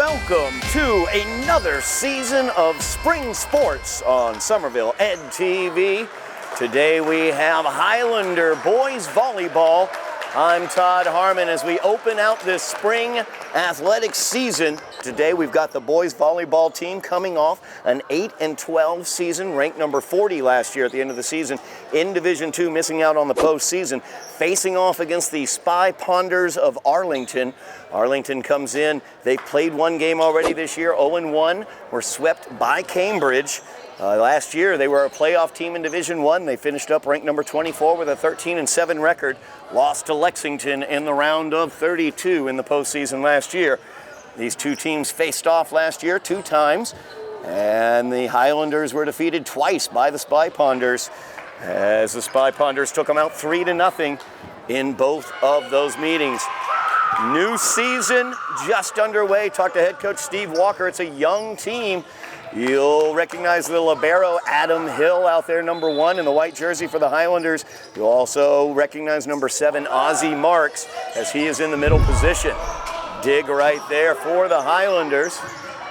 welcome to another season of spring sports on Somerville Ed TV. Today we have Highlander boys volleyball. I'm Todd Harmon as we open out this spring athletics season. Today we've got the boys volleyball team coming off an 8-12 season, ranked number 40 last year at the end of the season in Division II, missing out on the postseason, facing off against the Spy Ponders of Arlington. Arlington comes in, they've played one game already this year, 0-1, were swept by Cambridge. Last year they were a playoff team in Division I. They finished up ranked number 24 with a 13-7 record, lost to Lexington in the round of 32 in the postseason last year. These two teams faced off last year 2 times, and the Highlanders were defeated twice by the Spy Ponders, as the Spy Ponders took them out 3-0 in both of those meetings. New season just underway. Talk to head coach Steve Walker. It's a young team. You'll recognize the libero Adam Hill out there, number 1 in the white jersey for the Highlanders. You'll also recognize number 7, Ozzie Marks, as he is in the middle position. Dig right there for the Highlanders.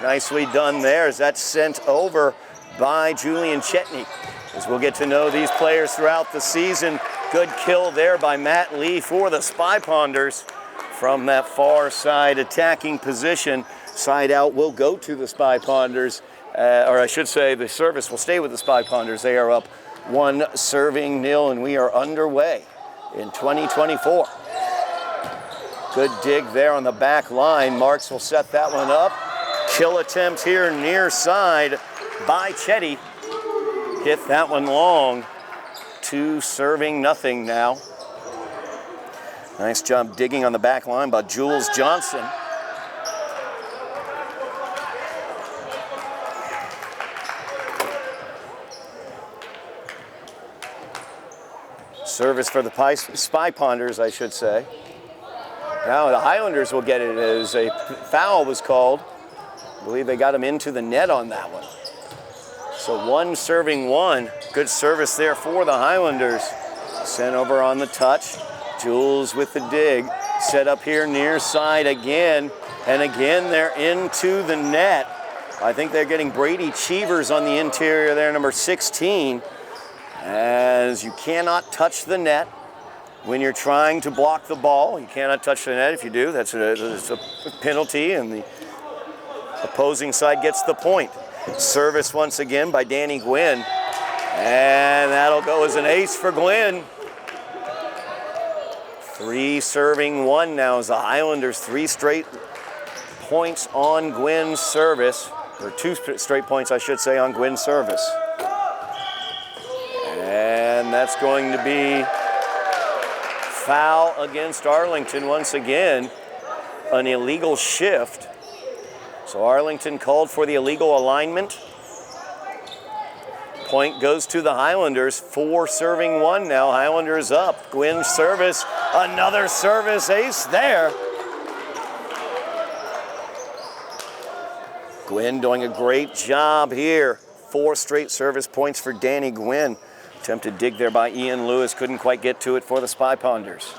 Nicely done there as that's sent over by Julian Chetney. As we'll get to know these players throughout the season. Good kill there by Matt Lee for the Spy Ponders from that far side attacking position. Side out will go to the Spy Ponders. Or I should say the service will stay with the Spy Ponders. They are up 1-0, and we are underway in 2024. Good dig there on the back line. Marks will set that one up. Kill attempt here near side by Chetty. Hit that one long. 2-0 now. Nice job digging on the back line by Jules Johnson. Service for the Spy Ponders, I should say. Now the Highlanders will get it as a foul was called. I believe they got him into the net on that one. So 1-1. Good service there for the Highlanders. Sent over on the touch. Jules with the dig. Set up here near side again. And again they're into the net. I think they're getting Brady Cheevers on the interior there, number 16. As you cannot touch the net when you're trying to block the ball. You cannot touch the net. If you do, that's a penalty, and the opposing side gets the point. Service once again by Danny Gwynn, and that'll go as an ace for Gwynn. 3-1 now as the Highlanders 3 straight points on Gwynn's service, or 2 straight points, I should say, on Gwynn's service. And that's going to be foul against Arlington once again, an illegal shift. So Arlington called for the illegal alignment. Point goes to the Highlanders, 4-1 now. Highlanders up. Gwynn's service, another service ace there. Gwynn doing a great job here. 4 straight service points for Danny Gwynn. Attempted dig there by Ian Lewis, couldn't quite get to it for the Spy Ponders.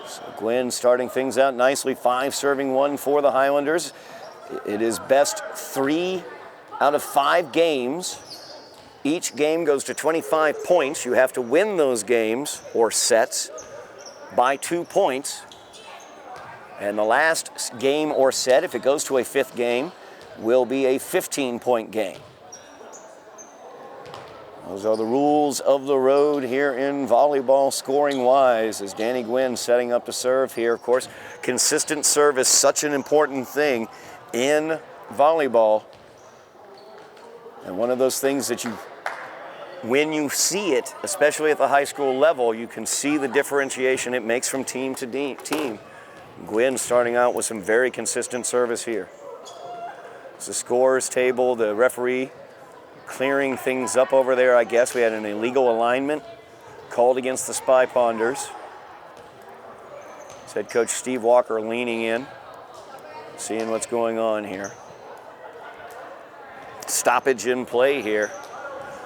So Gwynn starting things out nicely, 5-1 for the Highlanders. It is best 3 out of 5 games. Each game goes to 25 points. You have to win those games or sets by 2 points. And the last game or set, if it goes to a 5th game, will be a 15-point game. Those are the rules of the road here in volleyball scoring-wise, as Danny Gwynn setting up to serve here. Of course, consistent serve is such an important thing in volleyball. And one of those things that when you see it, especially at the high school level, you can see the differentiation it makes from team to team. Gwynn starting out with some very consistent service here. It's the scores table, the referee clearing things up over there, I guess. We had an illegal alignment called against the Spy Ponders. Head coach Steve Walker leaning in, seeing what's going on here. Stoppage in play here.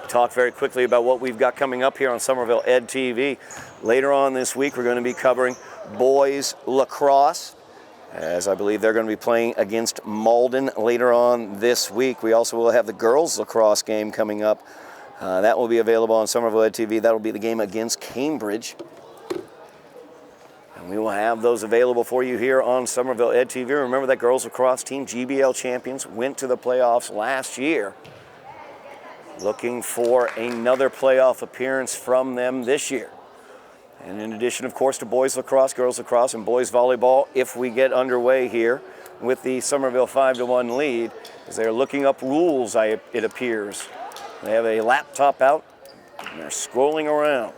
Talk very quickly about what we've got coming up here on Somerville Ed TV. Later on this week, we're going to be covering boys lacrosse. as I believe they're going to be playing against Malden later on this week. We also will have the girls lacrosse game coming up. That will be available on Somerville Ed TV. That will be the game against Cambridge. And we will have those available for you here on Somerville Ed TV. Remember that girls lacrosse team, GBL champions, went to the playoffs last year. Looking for another playoff appearance from them this year. And in addition, of course, to boys lacrosse, girls lacrosse, and boys volleyball, if we get underway here with the Somerville 5-1 lead, as they're looking up rules, it appears. They have a laptop out, and they're scrolling around.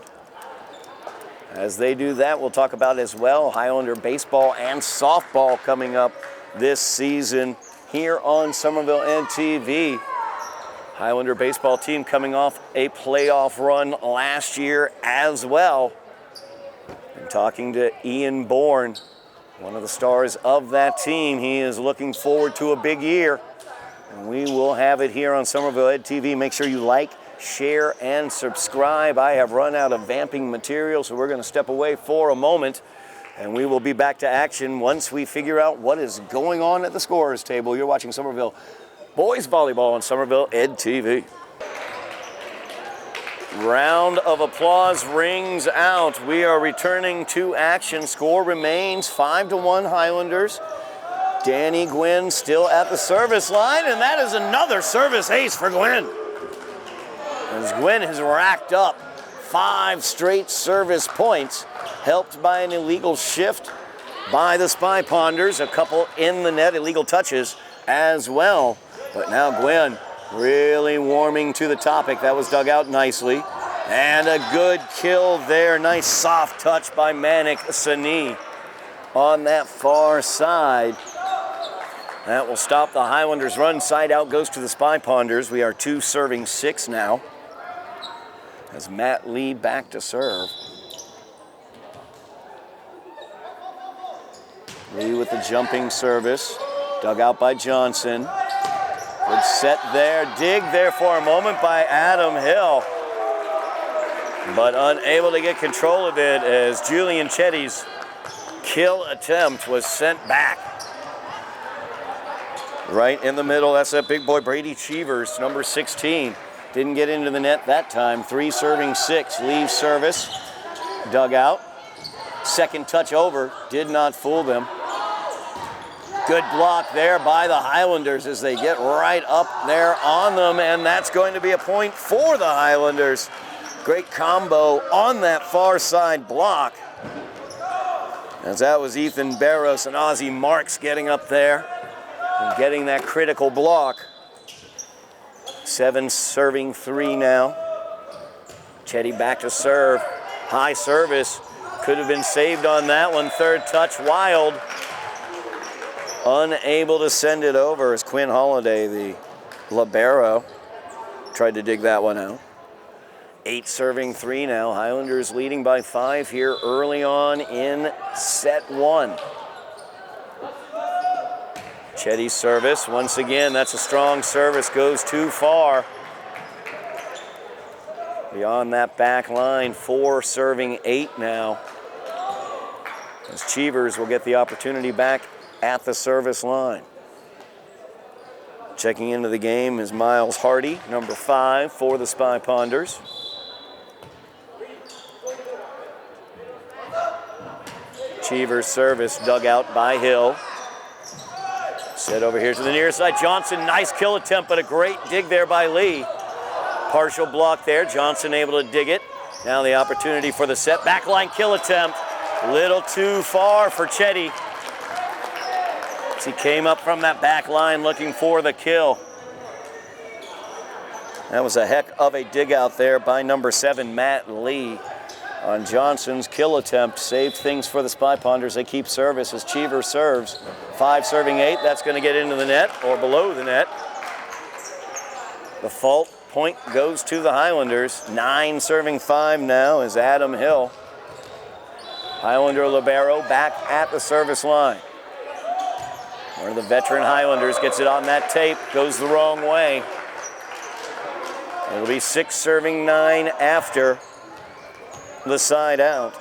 As they do that, we'll talk about as well Highlander baseball and softball coming up this season here on Somerville Ed TV. Highlander baseball team coming off a playoff run last year as well. And talking to Ian Bourne, one of the stars of that team, he is looking forward to a big year. And we will have it here on Somerville Ed TV. Make sure you like, share, and subscribe. I have run out of vamping material, so we're going to step away for a moment. And we will be back to action once we figure out what is going on at the scorer's table. You're watching Somerville Boys Volleyball on Somerville Ed TV. Round of applause rings out. We are returning to action. Score remains 5-1 Highlanders. Danny Gwynn still at the service line, and that is another service ace for Gwynn. As Gwynn has racked up 5 straight service points, helped by an illegal shift by the Spy Ponders, a couple in the net, illegal touches as well. But now Gwynn really warming to the topic. That was dug out nicely. And a good kill there. Nice soft touch by Manik Sani on that far side. That will stop the Highlanders' run. Side out goes to the Spy Ponders. We are 2 serving 6 now. As Matt Lee back to serve. Lee with the jumping service. Dug out by Johnson. Good set there. Dig there for a moment by Adam Hill. But unable to get control of it as Julian Chetty's kill attempt was sent back. Right in the middle, that's that big boy Brady Cheevers, number 16. Didn't get into the net that time. 3 serving 6, leaves service. Dug out. Second touch over, did not fool them. Good block there by the Highlanders as they get right up there on them, and that's going to be a point for the Highlanders. Great combo on that far side block. As that was Ethan Barros and Ozzie Marks getting up there and getting that critical block. 7 serving 3 now. Chetty back to serve. High service. Could have been saved on that one. Third touch, Wild. Unable to send it over as Quinn Holiday, the libero, tried to dig that one out. 8 serving 3 now. Highlanders leading by 5 here early on in set 1. Chetty's service, once again, that's a strong service, goes too far. Beyond that back line, 4 serving 8 now. As Cheevers will get the opportunity back at the service line. Checking into the game is Miles Hardy, number 5 for the Spy Ponders. Cheevers' service dug out by Hill. Set over here to the near side. Johnson, nice kill attempt, but a great dig there by Lee. Partial block there. Johnson able to dig it. Now the opportunity for the set. Backline kill attempt. Little too far for Chetty. He came up from that back line looking for the kill. That was a heck of a dig out there by number 7, Matt Lee. On Johnson's kill attempt, saved things for the Spy Ponders. They keep service as Cheever serves. 5 serving 8, that's going to get into the net or below the net. The fault point goes to the Highlanders. 9 serving 5 now is Adam Hill. Highlander libero back at the service line. One of the veteran Highlanders gets it on that tape, goes the wrong way. It'll be 6 serving 9 after the side out.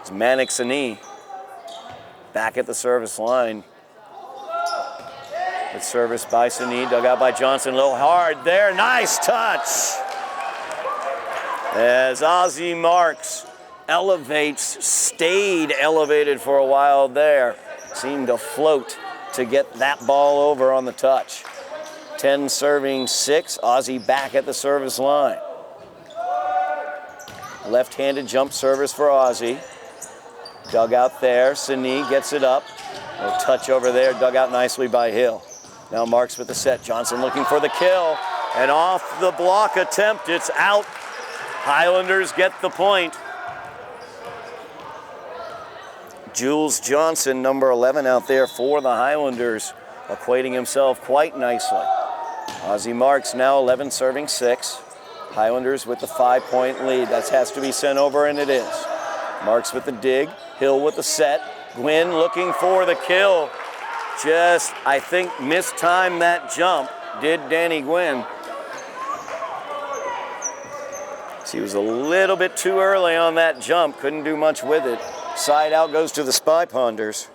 It's Manik Sani. back at the service line. Good service by Sini, dug out by Johnson, a little hard there, nice touch. As Ozzie Marks elevates, stayed elevated for a while there. Seemed to float to get that ball over on the touch. 10 serving 6, Ozzie back at the service line. Left-handed jump service for Ozzie. Dug out there, Sini gets it up. No touch over there, dug out nicely by Hill. Now Marks with the set, Johnson looking for the kill. And off the block attempt, it's out. Highlanders get the point. Jules Johnson, number 11 out there for the Highlanders, equating himself quite nicely. Ozzie Marks now 11 serving 6. Highlanders with the 5-point lead. That has to be sent over, and it is. Marks with the dig, Hill with the set. Gwynn looking for the kill. Just, I think, mistimed that jump, did Danny Gwynn. He was a little bit too early on that jump, couldn't do much with it. Side out goes to the Spy Ponders.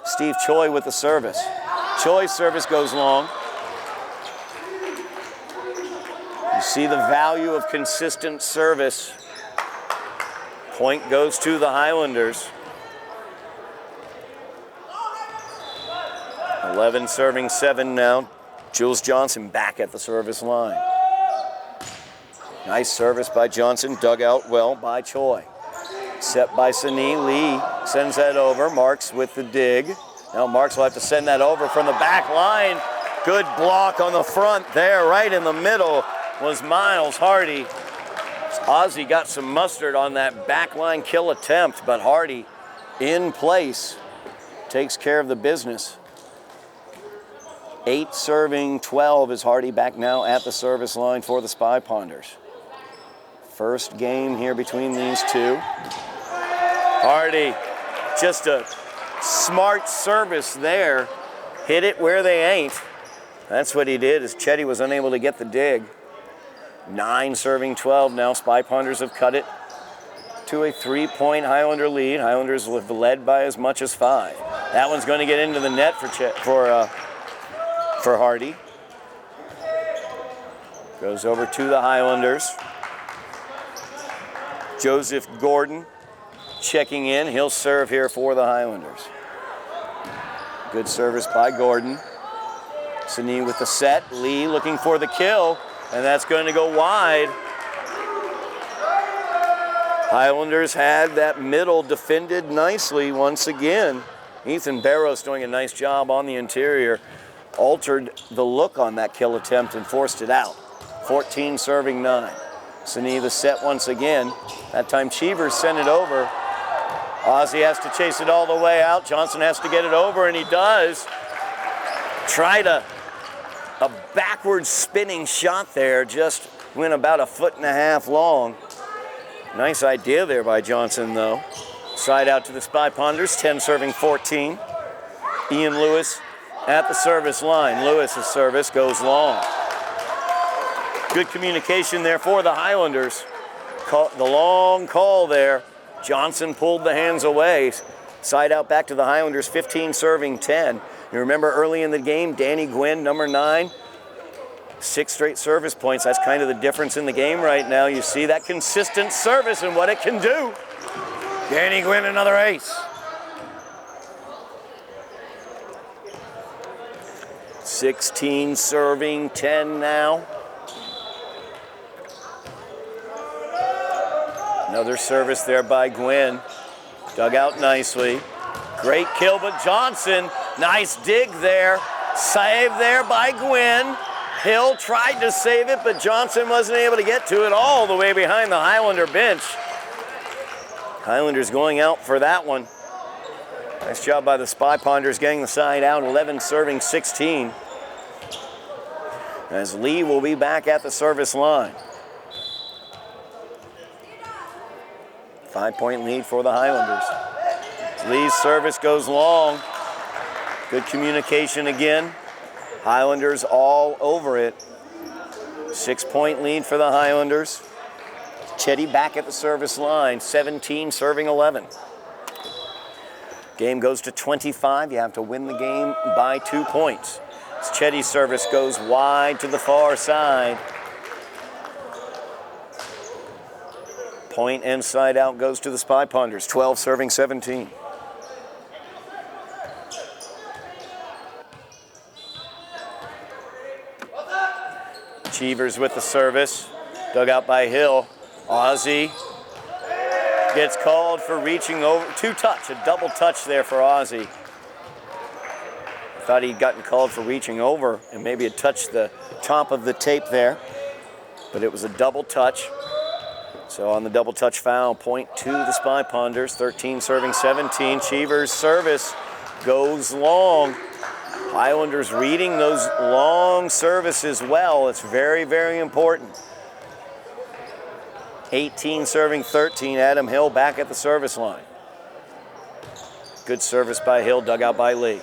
Steve Choi with the service. Choi's service goes long. You see the value of consistent service. Point goes to the Highlanders. 11 serving 7 now. Jules Johnson back at the service line. Nice service by Johnson, dug out well by Choi. Set by Sini, Lee sends that over. Marks with the dig. Now Marks will have to send that over from the back line. Good block on the front there, right in the middle was Miles Hardy. Ozzie got some mustard on that backline kill attempt, but Hardy in place takes care of the business. 8 serving 12 is Hardy back now at the service line for the Spy Ponders. First game here between these two. Hardy, just a smart service there. Hit it where they ain't. That's what he did, as Chetty was unable to get the dig. 9 serving 12 now. Spy Ponders have cut it to a 3-point Highlander lead. Highlanders have led by as much as 5. That one's going to get into the net for Hardy. Goes over to the Highlanders. Joseph Gordon checking in. He'll serve here for the Highlanders. Good service by Gordon. Sini with the set. Lee looking for the kill, and that's going to go wide. Highlanders had that middle defended nicely once again. Ethan Barros doing a nice job on the interior. Altered the look on that kill attempt and forced it out. 14 serving 9. Sini the set once again. That time Cheevers sent it over. Ozzie has to chase it all the way out. Johnson has to get it over, and he does. Tried a backward spinning shot there, just went about 1.5 feet long. Nice idea there by Johnson, though. Side out to the Spy Ponders, 10 serving 14. Ian Lewis at the service line. Lewis's service goes long. Good communication there for the Highlanders. The long call there. Johnson pulled the hands away. Side out back to the Highlanders, 15 serving 10. You remember early in the game, Danny Gwynn, number 9, 6 straight service points. That's kind of the difference in the game right now. You see that consistent service and what it can do. Danny Gwynn, another ace. 16 serving 10 now. Another service there by Gwynn. Dug out nicely. Great kill, but Johnson, nice dig there. Save there by Gwynn. Hill tried to save it, but Johnson wasn't able to get to it all the way behind the Highlander bench. Highlanders going out for that one. Nice job by the Spy Ponders getting the side out, 11 serving 16. As Lee will be back at the service line. 5-point lead for the Highlanders. Lee's service goes long. Good communication again. Highlanders all over it. 6-point lead for the Highlanders. Chetty back at the service line, 17 serving 11. Game goes to 25. You have to win the game by 2 points. As Chetty's service goes wide to the far side. Point and side out goes to the Spy Ponders. 12 serving 17. Cheevers with the service. Dug out by Hill. Ozzie gets called for reaching over. Two-touch, a double touch there for Ozzie. Thought he'd gotten called for reaching over and maybe had touched the top of the tape there. But it was a double touch. So on the double touch foul, point to the Spy Ponders. 13 serving 17. Cheevers' service goes long. Highlanders reading those long services well. It's very, very important. 18 serving 13. Adam Hill back at the service line. Good service by Hill, dug out by Lee.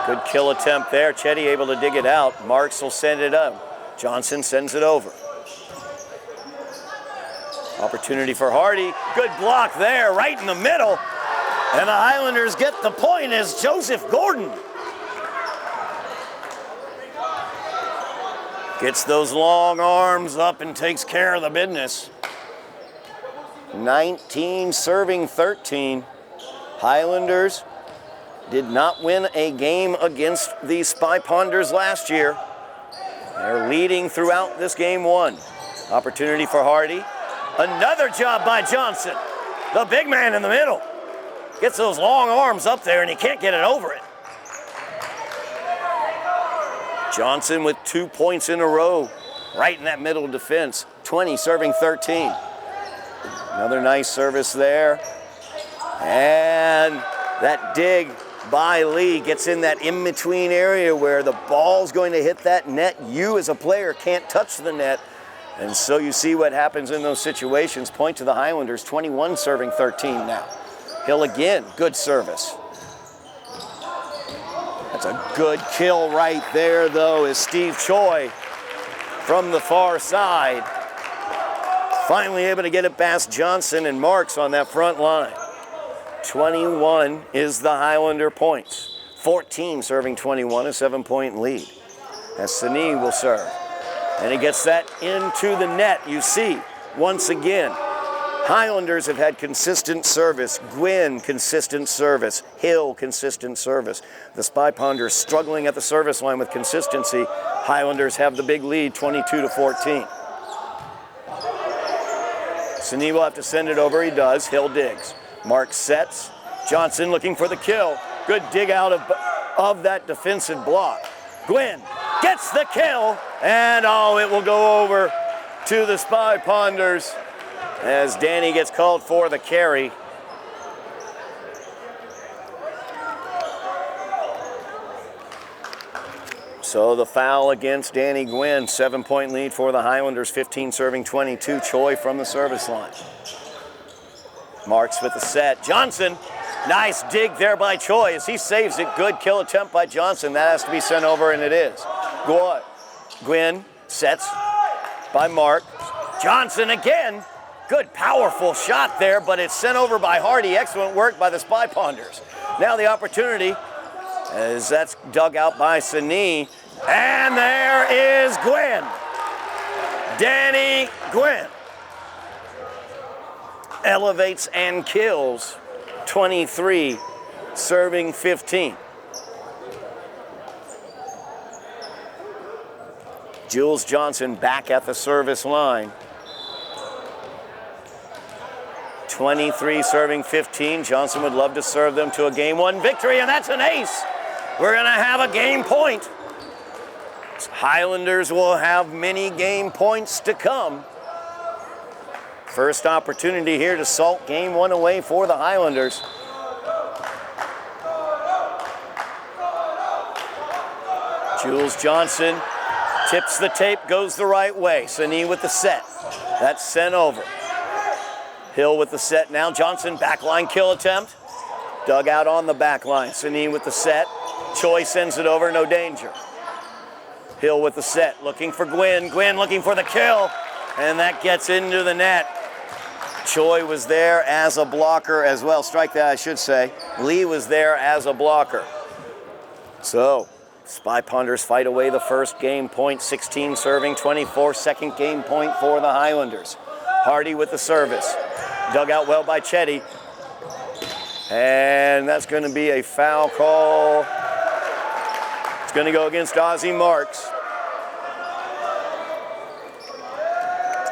Good kill attempt there. Chetty able to dig it out. Marks will send it up. Johnson sends it over. Opportunity for Hardy. Good block there, right in the middle. And the Highlanders get the point as Joseph Gordon gets those long arms up and takes care of the business. 19 serving 13. Highlanders did not win a game against the Spy Ponders last year. They're leading throughout this game one. Opportunity for Hardy. Another job by Johnson. The big man in the middle. Gets those long arms up there and he can't get it over it. Johnson with 2 points in a row, right in that middle defense. 20 serving 13. Another nice service there. And that dig by Lee gets in that in-between area where the ball's going to hit that net. You as a player can't touch the net. And so you see what happens in those situations. Point to the Highlanders, 21 serving 13 now. Hill again, good service. That's a good kill right there, though, is Steve Choi from the far side. Finally able to get it past Johnson and Marks on that front line. 21 is the Highlander points. 14 serving 21, a 7-point lead. As Sani will serve. And he gets that into the net. You see, once again, Highlanders have had consistent service. Gwynn, consistent service. Hill, consistent service. The Spy Ponders struggling at the service line with consistency. Highlanders have the big lead, 22-14. Sani will have to send it over. He does. Hill digs. Mark sets. Johnson looking for the kill. Good dig out of that defensive block. Gwynn gets the kill, and it will go over to the Spy Ponders as Danny gets called for the carry. So the foul against Danny Gwynn, 7-point lead for the Highlanders, 15 serving 22. Choi from the service line. Marks with the set. Johnson, nice dig there by Choi as he saves it. Good kill attempt by Johnson. That has to be sent over, and it is. Gwynn sets by Mark. Johnson again. Good, powerful shot there, but it's sent over by Hardy. Excellent work by the Spy Ponders. Now the opportunity, as that's dug out by Sani. And there is Gwynn. Danny Gwynn elevates and kills. 23, serving 15. Jules Johnson back at the service line. 23 serving 15. Johnson would love to serve them to a game one victory, and that's an ace. We're gonna have a game point. Highlanders will have many game points to come. First opportunity here to salt game one away for the Highlanders. Jules Johnson tips the tape, goes the right way. Sani with the set. That's sent over. Hill with the set now. Johnson, backline kill attempt. Dug out on the backline. Sani with the set. Choi sends it over, no danger. Hill with the set, looking for Gwynn. Gwynn looking for the kill, and that gets into the net. Choi was there as a blocker as well. Strike that, I should say. Lee was there as a blocker. So, Spy Ponders fight away the first game point, 16 serving, 24 second game point for the Highlanders. Hardy with the service. Dug out well by Chetty. And that's going to be a foul call. It's going to go against Ozzie Marks.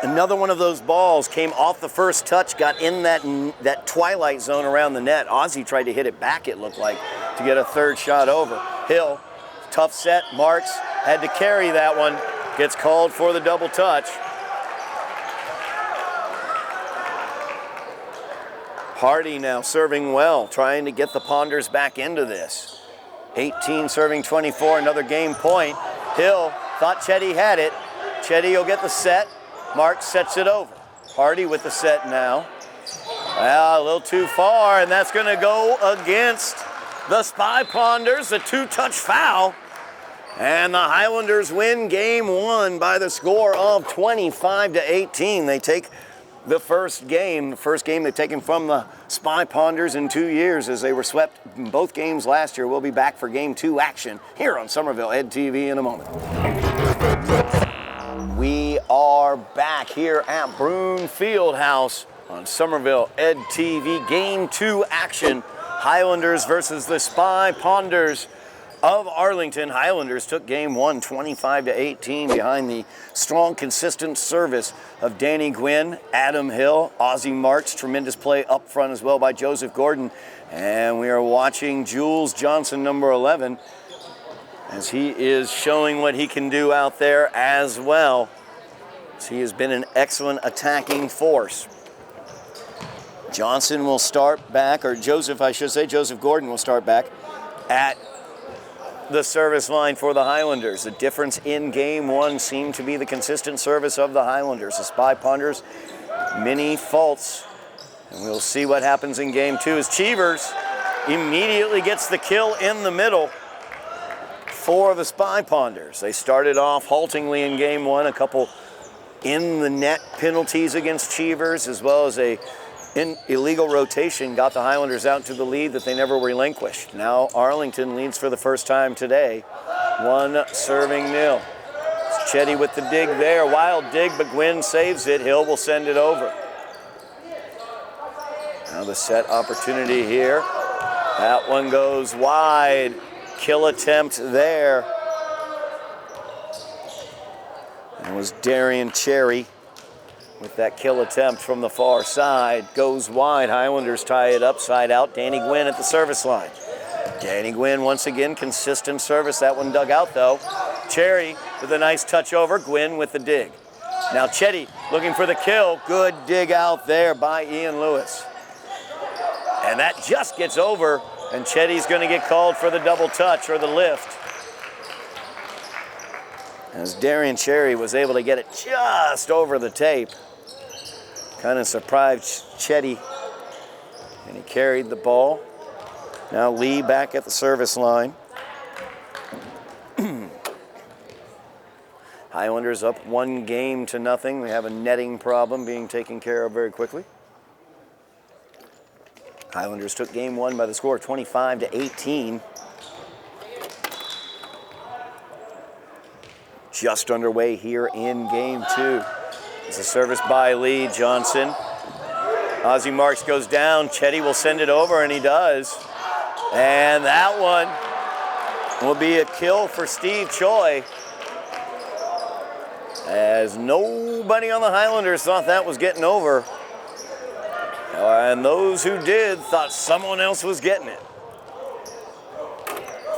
Another one of those balls came off the first touch, got in that twilight zone around the net. Ozzie tried to hit it back, it looked like, to get a third shot over. Hill, tough set. Marks had to carry that one. Gets called for the double touch. Hardy now serving well, trying to get the Ponders back into this. 18 serving 24, another game point. Hill thought Chetty had it. Chetty will get the set. Marks sets it over. Hardy with the set now. Well, a little too far, and that's going to go against the Spy Ponders, a two-touch foul. And the Highlanders win game one by the score of 25-18. They take the first game they've taken from the Spy Ponders in 2 years as they were swept in both games last year. We'll be back for game two action here on Somerville Ed TV in a moment. We are back here at Broome Fieldhouse on Somerville Ed TV. Game two action. Highlanders versus the Spy Ponders of Arlington. Highlanders took game one 25-18 behind the strong, consistent service of Danny Gwynn, Adam Hill, Ozzie Marks. Tremendous play up front as well by Joseph Gordon. And we are watching Jules Johnson, number 11, as he is showing what he can do out there as well. He has been an excellent attacking force. Johnson will start back, or Joseph Gordon will start back at the service line for the Highlanders. The difference in game one seemed to be the consistent service of the Highlanders. The Spy Ponders, many faults. And we'll see what happens in game two as Cheevers immediately gets the kill in the middle for the Spy Ponders. They started off haltingly in game one, a couple in the net penalties against Cheevers, as well as a illegal rotation got the Highlanders out to the lead that they never relinquished. Now Arlington leads for the first time today, 1-0. It's Chetty with the dig there, wild dig, but Gwynn saves it. Hill will send it over. Now the set opportunity here. That one goes wide. Kill attempt there. It was Darian Cherry with that kill attempt from the far side. Goes wide. Highlanders tie it upside out. Danny Gwynn at the service line. Danny Gwynn once again, consistent service. That one dug out though. Cherry with a nice touch over. Gwynn with the dig. Now Chetty looking for the kill. Good dig out there by Ian Lewis. And that just gets over, and Chetty's going to get called for the double touch or the lift. As Darian Cherry was able to get it just over the tape. Kind of surprised Chetty, and he carried the ball. Now Lee back at the service line. Highlanders up 1-0. We have a netting problem being taken care of very quickly. Highlanders took game one by the score of 25-18. Just underway here in game two. It's a service by Lee Johnson. Ozzie Marks goes down. Chetty will send it over, and he does. And that one will be a kill for Steve Choi, as nobody on the Highlanders thought that was getting over. And those who did thought someone else was getting it.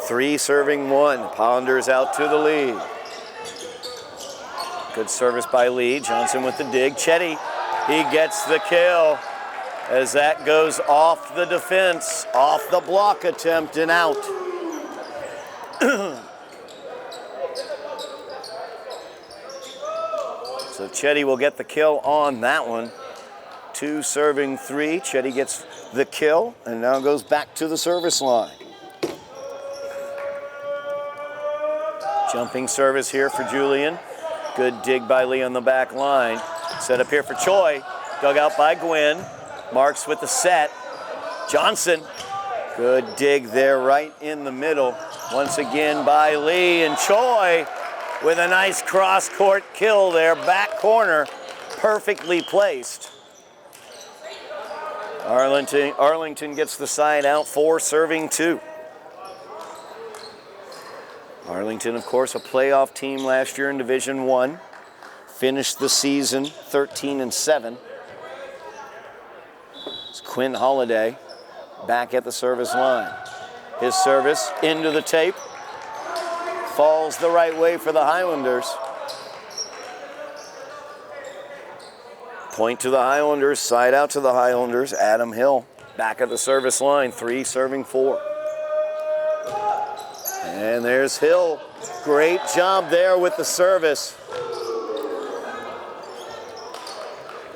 3-1. Ponders out to the lead. Good service by Lee. Johnson with the dig. Chetty, he gets the kill as that goes off the defense, off the block attempt and out. So Chetty will get the kill on that one. 2-3. Chetty gets the kill and now goes back to the service line. Jumping service here for Julian. Good dig by Lee on the back line. Set up here for Choi. dug out by Gwynn. Marks with the set. Johnson, good dig there right in the middle. Once again by Lee, and Choi with a nice cross-court kill there, back corner, perfectly placed. Arlington gets the side out, 4 serving 2. Arlington, of course, a playoff team last year in Division I. Finished the season 13-7. It's Quinn Holiday back at the service line. His service into the tape. Falls the right way for the Highlanders. Point to the Highlanders, side out to the Highlanders. Adam Hill back at the service line, 3 serving 4. And there's Hill. Great job there with the service.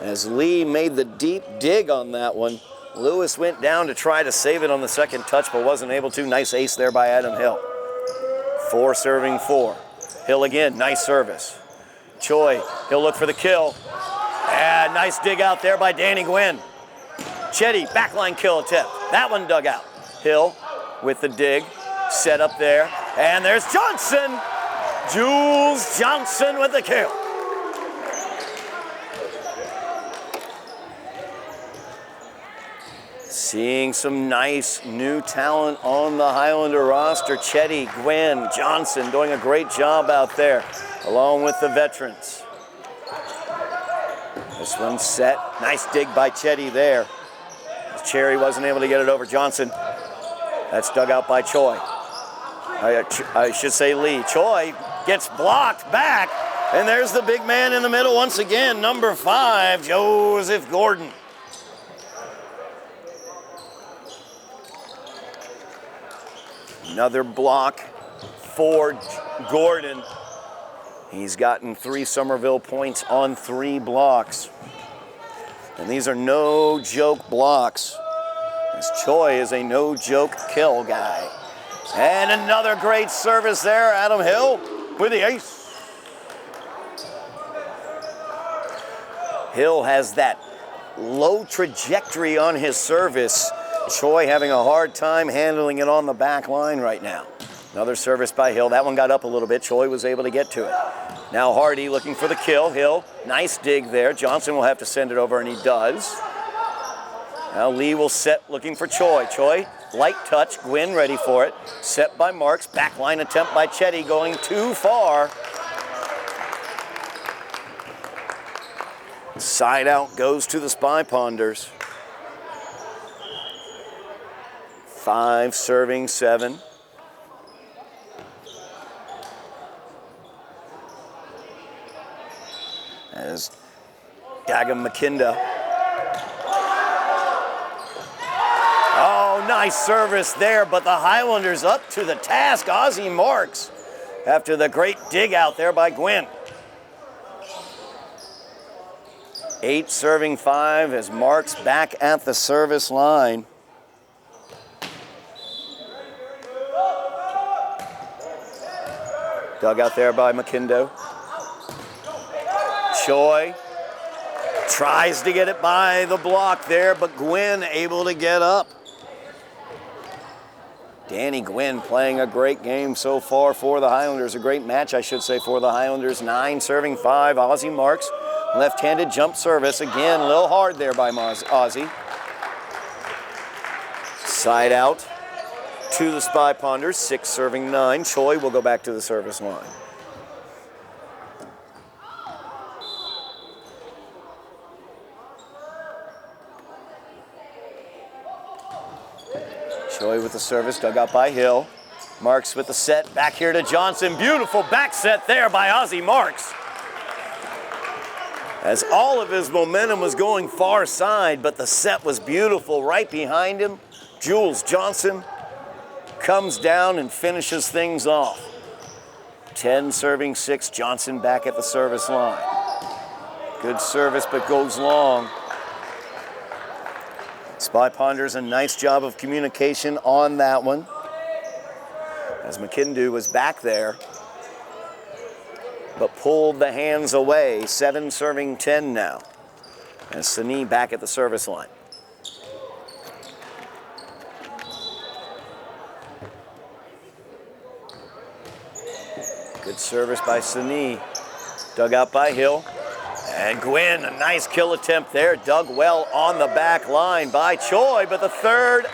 As Lee made the deep dig on that one, Lewis went down to try to save it on the second touch, but wasn't able to. Nice ace there by Adam Hill. 4 serving 4. Hill again, nice service. Choi, he'll look for the kill. Yeah, nice dig out there by Danny Gwynn. Chetty, backline kill attempt. That one dug out. Hill with the dig, set up there. And there's Johnson. Jules Johnson with the kill. Seeing some nice new talent on the Highlander roster. Chetty, Gwynn, Johnson doing a great job out there, along with the veterans. This one's set. Nice dig by Chetty there. Cherry wasn't able to get it over Johnson. That's dug out by Choi. I should say Lee. Choi gets blocked back, and there's the big man in the middle once again, number 5, Joseph Gordon. Another block for Gordon. He's gotten 3 Somerville points on 3 blocks. And these are no joke blocks, as Choi is a no joke kill guy. And another great service there, Adam Hill with the ace. Hill has that low trajectory on his service. Choi having a hard time handling it on the back line right now. Another service by Hill. That one got up a little bit. Choi was able to get to it. Now Hardy looking for the kill. Hill, nice dig there. Johnson will have to send it over, and he does. Now Lee will set looking for Choi. Choi, light touch. Gwynn ready for it. Set by Marks. Backline attempt by Chetty going too far. Side out goes to the Spy Ponders. 5 serving 7. As Dagam McKinda. Oh, nice service there, but the Highlanders up to the task. Ozzie Marks after the great dig out there by Gwynn. 8 serving 5 as Marks back at the service line. Dug out there by McKindo. Choi tries to get it by the block there, but Gwynn able to get up. Danny Gwynn playing a great game so far for the Highlanders. A great match, I should say, for the Highlanders. 9 serving 5. Ozzie Marks, left-handed jump service. Again, a little hard there by Ozzie. Side out to the Spy Ponders. 6 serving 9. Choi will go back to the service line. Choi with the service, dug out by Hill. Marks with the set, back here to Johnson. Beautiful back set there by Ozzie Marks. As all of his momentum was going far side, but the set was beautiful right behind him. Jules Johnson comes down and finishes things off. 10 serving 6, Johnson back at the service line. Good service, but goes long. Spy Ponders, a nice job of communication on that one. As McKindu was back there, but pulled the hands away. 7 serving 10 now. And Sani back at the service line. Good service by Sani. Dug out by Hill. And Gwynn, a nice kill attempt there. Dug well on the back line by Choi, but the third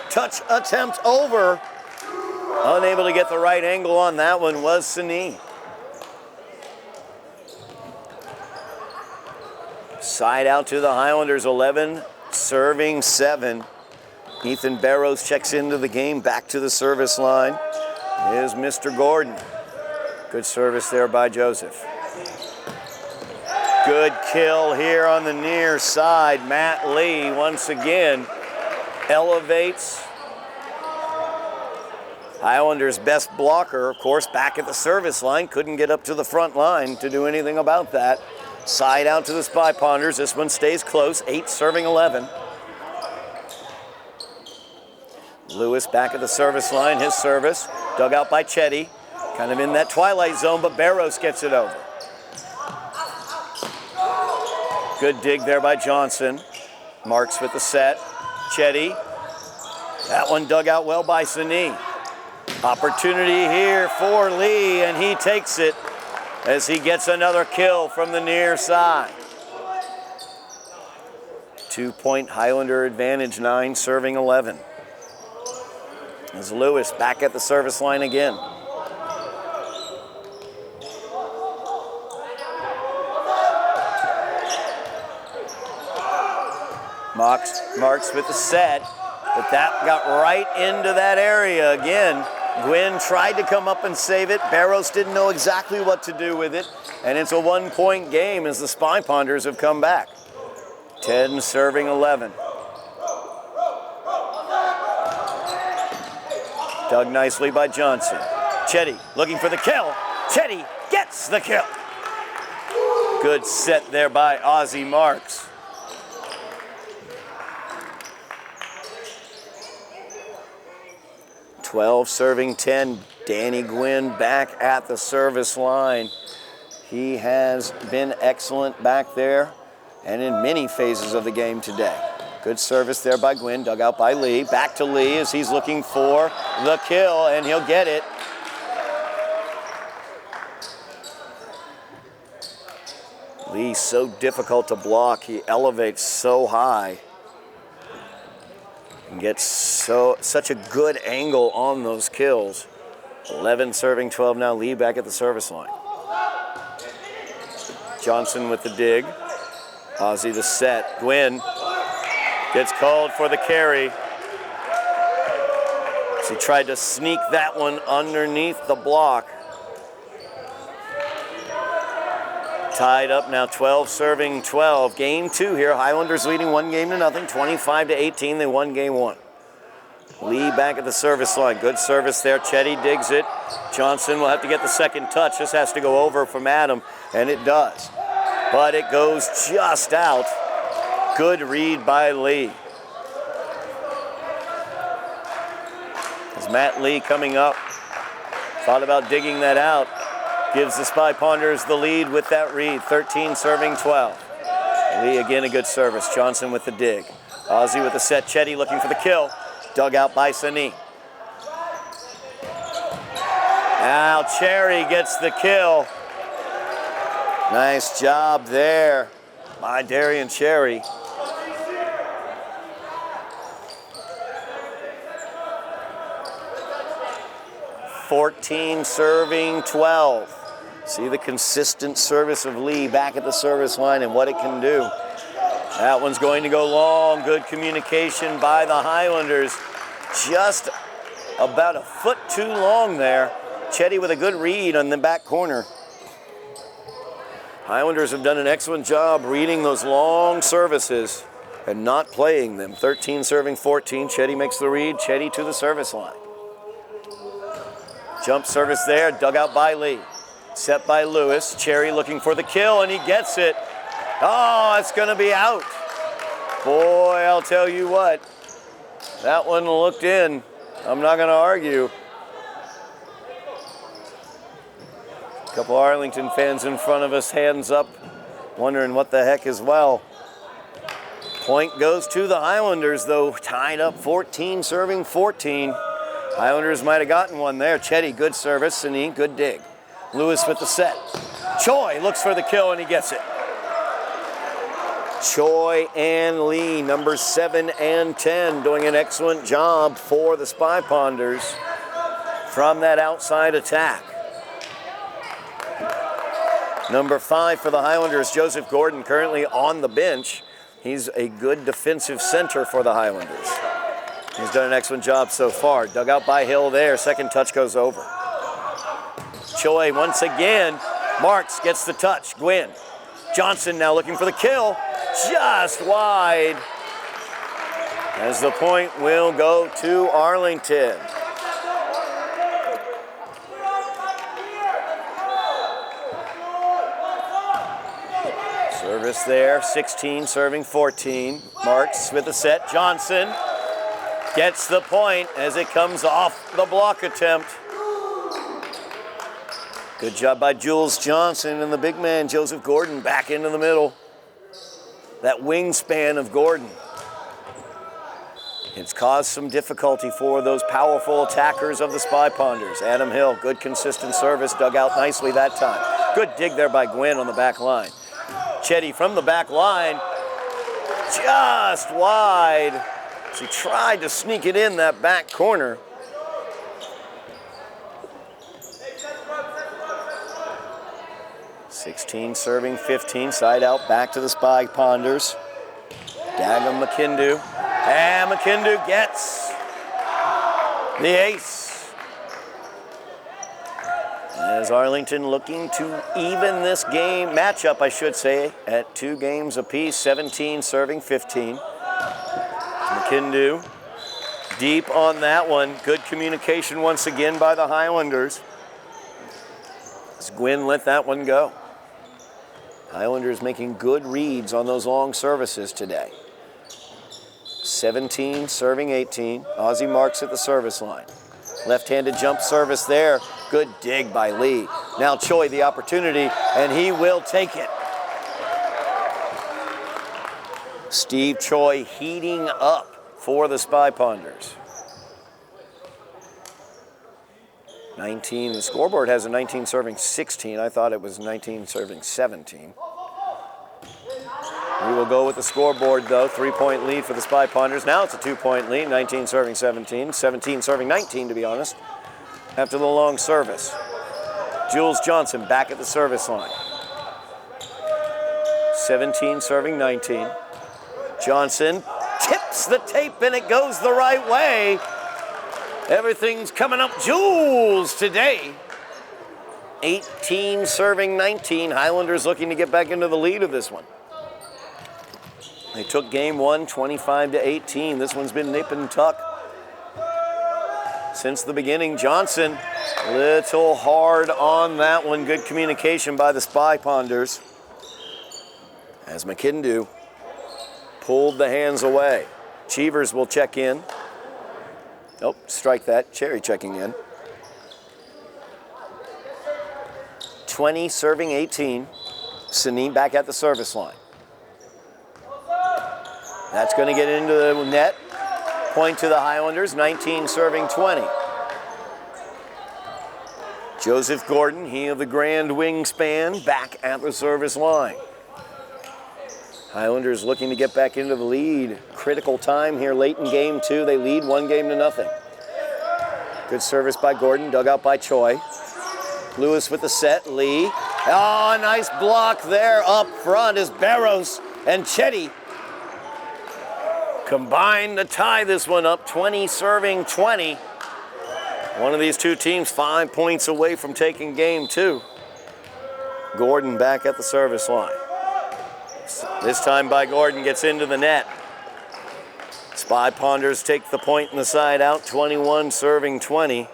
touch attempt over. Unable to get the right angle on that one was Sani. Side out to the Highlanders, 11, serving 7. Ethan Barrows checks into the game, back to the service line is Mr. Gordon. Good service there by Joseph. Good kill here on the near side. Matt Lee once again elevates. Highlanders' best blocker, of course, back at the service line. Couldn't get up to the front line to do anything about that. Side out to the Spy Ponders. This one stays close, 8 serving 11. Lewis back at the service line, his service. Dug out by Chetty. Kind of in that twilight zone, but Barrows gets it over. Good dig there by Johnson. Marks with the set. Chetty. That one dug out well by Sani. Opportunity here for Lee, and he takes it as he gets another kill from the near side. 2-point Highlander advantage, 9 serving 11. As Lewis back at the service line again. Marks with the set, but that got right into that area again. Gwynn tried to come up and save it. Barrows didn't know exactly what to do with it, and it's a 1-point game as the Spy Ponders have come back. 10 serving 11. Dug nicely by Johnson. Chetty looking for the kill. Chetty gets the kill. Good set there by Ozzie Marks. 12 serving 10. Danny Gwynn back at the service line. He has been excellent back there and in many phases of the game today. Good service there by Gwynn, dug out by Lee. Back to Lee as he's looking for the kill, and he'll get it. Lee, so difficult to block. He elevates so high and gets such a good angle on those kills. 11 serving 12 now. Lee back at the service line. Johnson with the dig. Ozzie the set. Gwynn gets called for the carry. So he tried to sneak that one underneath the block. Tied up now, 12 serving 12. Game 2 here. Highlanders leading 1-0, 25-18. They won game 1. Lee back at the service line. Good service there. Chetty digs it. Johnson will have to get the second touch. This has to go over from Adam, and it does. But it goes just out. Good read by Lee. As Matt Lee coming up, thought about digging that out. Gives the Spy Ponders the lead with that read, 13 serving 12. Lee again a good service. Johnson with the dig. Ozzie with the set. Chetty looking for the kill. Dug out by Sani. Now Cherry gets the kill. Nice job there by Darian Cherry. $14 serving 12. See the consistent service of Lee back at the service line and what it can do. That one's going to go long. Good communication by the Highlanders. Just about a foot too long there. Chetty with a good read on the back corner. Highlanders have done an excellent job reading those long services and not playing them. 13 serving 14. Chetty makes the read. Chetty to the service line. Jump service there, dug out by Lee. Set by Lewis. Cherry looking for the kill, and he gets it. Oh, it's going to be out. Boy, I'll tell you what. That one looked in. I'm not going to argue. A couple Arlington fans in front of us, hands up, wondering what the heck as well. Point goes to the Highlanders, though, tied up 14, serving 14. Highlanders might have gotten one there. Chetty, good service, and he, good dig. Lewis with the set. Choi looks for the kill, and he gets it. Choi and Lee, numbers 7 and 10, doing an excellent job for the Spy Ponders from that outside attack. Number 5 for the Highlanders, Joseph Gordon, currently on the bench. He's a good defensive center for the Highlanders. He's done an excellent job so far. Dug out by Hill there, second touch goes over. Choi once again, Marks gets the touch, Gwynn. Johnson now looking for the kill, just wide. As the point will go to Arlington. Service there, 16 serving 14. Marks with the set, Johnson gets the point as it comes off the block attempt. Good job by Jules Johnson and the big man, Joseph Gordon, back into the middle. That wingspan of Gordon. It's caused some difficulty for those powerful attackers of the Spy Ponders. Adam Hill, good consistent service, dug out nicely that time. Good dig there by Gwynn on the back line. Chetty from the back line, just wide. He tried to sneak it in that back corner. (16) serving 15, side out back to the Spy Ponders. Dagham McKindu, and McKindu gets the ace. As Arlington looking to even this game, matchup I should say, at 2 games apiece, 17 serving 15. McKindu deep on that one. Good communication once again by the Highlanders. As Gwynn let that one go. Highlanders making good reads on those long services today. 17 serving 18. Ozzie Marks at the service line. Left-handed jump service there. Good dig by Lee. Now Choi the opportunity, and he will take it. Steve Choi heating up for the Spy Ponders. 19, the scoreboard has a 19 serving 16. I thought it was 19 serving 17. We will go with the scoreboard though, 3-point lead for the Spy Ponders. Now it's a 2-point lead, 19 serving 17, 17 serving 19 to be honest, after the long service. Jules Johnson back at the service line. 17 serving 19. Johnson tips the tape and it goes the right way. Everything's coming up Jules today. 18 serving 19. Highlanders looking to get back into the lead of this one. They took game 1 25-18. This one's been nip and tuck since the beginning. Johnson, little hard on that one. Good communication by the Spy Ponders. As McKindu pulled the hands away. Cheevers will check in. Nope, strike that. Cherry checking in. 20 serving 18. Sanin back at the service line. That's going to get into the net. Point to the Highlanders, 19 serving 20. Joseph Gordon, he of the grand wingspan, back at the service line. Highlanders looking to get back into the lead. Critical time here late in game 2. They lead 1-0. Good service by Gordon, dug out by Choi. Lewis with the set, Lee. Oh, nice block there up front as Barros and Chetty combine to tie this one up, 20 serving 20. One of these two teams 5 points away from taking game 2. Gordon back at the service line. This time by Gordon gets into the net. Spy Ponders take the point in the side out, 21 serving 20.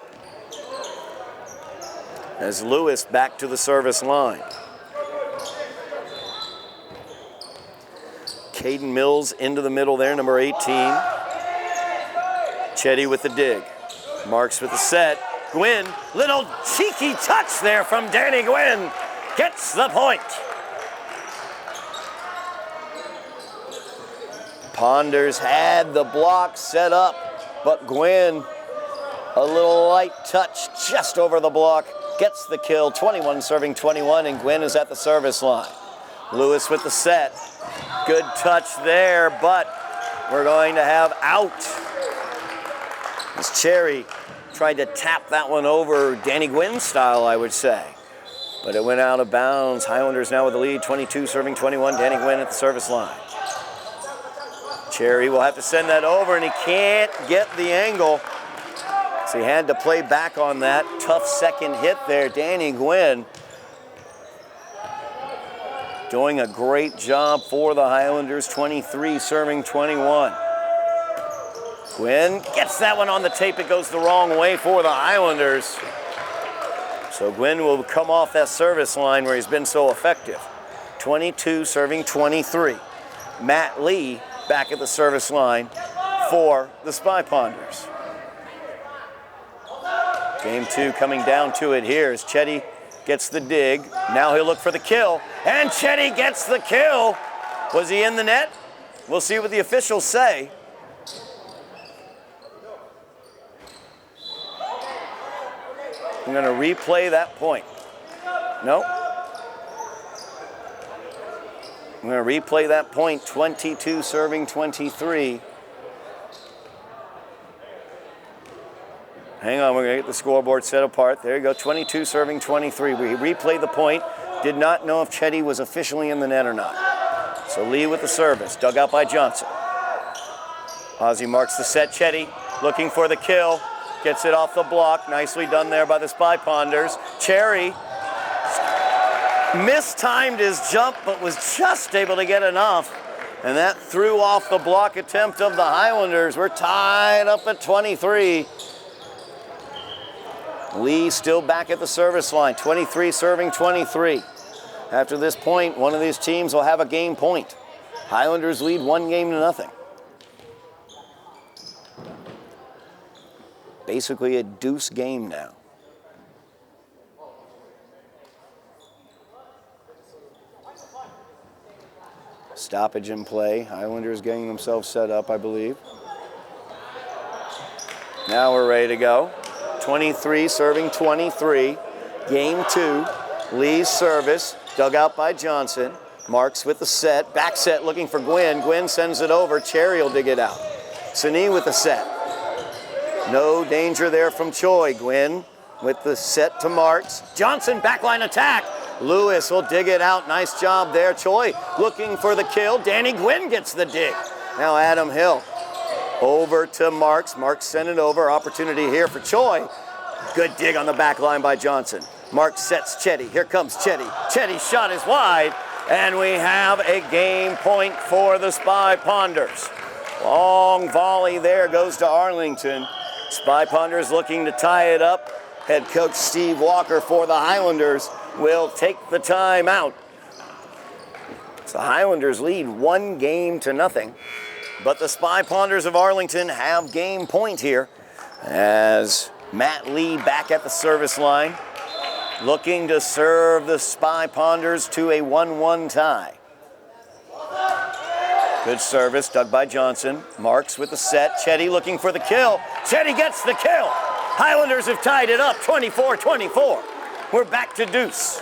As Lewis back to the service line. Caden Mills into the middle there, number 18. Chetty with the dig. Marks with the set. Gwynn, little cheeky touch there from Danny Gwynn. Gets the point. Ponders had the block set up, but Gwynn, a little light touch just over the block, gets the kill. 21 serving 21, and Gwynn is at the service line. Lewis with the set. Good touch there, but we're going to have out. As Cherry tried to tap that one over Danny Gwynn style, I would say. But it went out of bounds. Highlanders now with the lead, 22 serving 21. Danny Gwynn at the service line. Cherry will have to send that over, and he can't get the angle. So he had to play back on that. Tough second hit there. Danny Gwynn doing a great job for the Highlanders, 23 serving 21. Gwynn gets that one on the tape. It goes the wrong way for the Highlanders. So Gwynn will come off that service line where he's been so effective. 22 serving 23. Matt Lee back at the service line for the Spy Ponders. Game 2 coming down to it here as Chetty gets the dig. Now he'll look for the kill, and Chetty gets the kill. Was he in the net? We'll see what the officials say. I'm going to replay that point. No. I'm going to replay that point. 22 serving 23. Hang on, we're going to get the scoreboard set apart. There you go, 22 serving 23. We replayed the point. Did not know if Chetty was officially in the net or not. So Lee with the service, dug out by Johnson. Ozzie marks the set. Chetty looking for the kill. Gets it off the block. Nicely done there by the Spy Ponders. Cherry mistimed his jump, but was just able to get enough. And that threw off the block attempt of the Highlanders. We're tied up at 23. Lee still back at the service line, 23 serving 23. After this point, one of these teams will have a game point. Highlanders lead 1-0. Basically a deuce game now. Stoppage in play. Highlanders getting themselves set up, I believe. Now we're ready to go. 23 serving 23. Game 2. Lee's service. Dug out by Johnson. Marks with the set. Back set looking for Gwynn. Gwynn sends it over. Cherry will dig it out. Sini with the set. No danger there from Choi. Gwynn with the set to Marks. Johnson backline attack. Lewis will dig it out. Nice job there. Choi looking for the kill. Danny Gwynn gets the dig. Now Adam Hill. Over to Marks. Marks sent it over. Opportunity here for Choi. Good dig on the back line by Johnson. Marks sets Chetty. Here comes Chetty. Chetty's shot is wide. And we have a game point for the Spy Ponders. Long volley there goes to Arlington. Spy Ponders looking to tie it up. Head coach Steve Walker for the Highlanders will take the time out. So the Highlanders lead 1-0. But the Spy Ponders of Arlington have game point here as Matt Lee back at the service line, looking to serve the Spy Ponders to a 1-1 tie. Good service, dug by Johnson. Marks with the set. Chetty looking for the kill. Chetty gets the kill. Highlanders have tied it up, 24-24. We're back to deuce.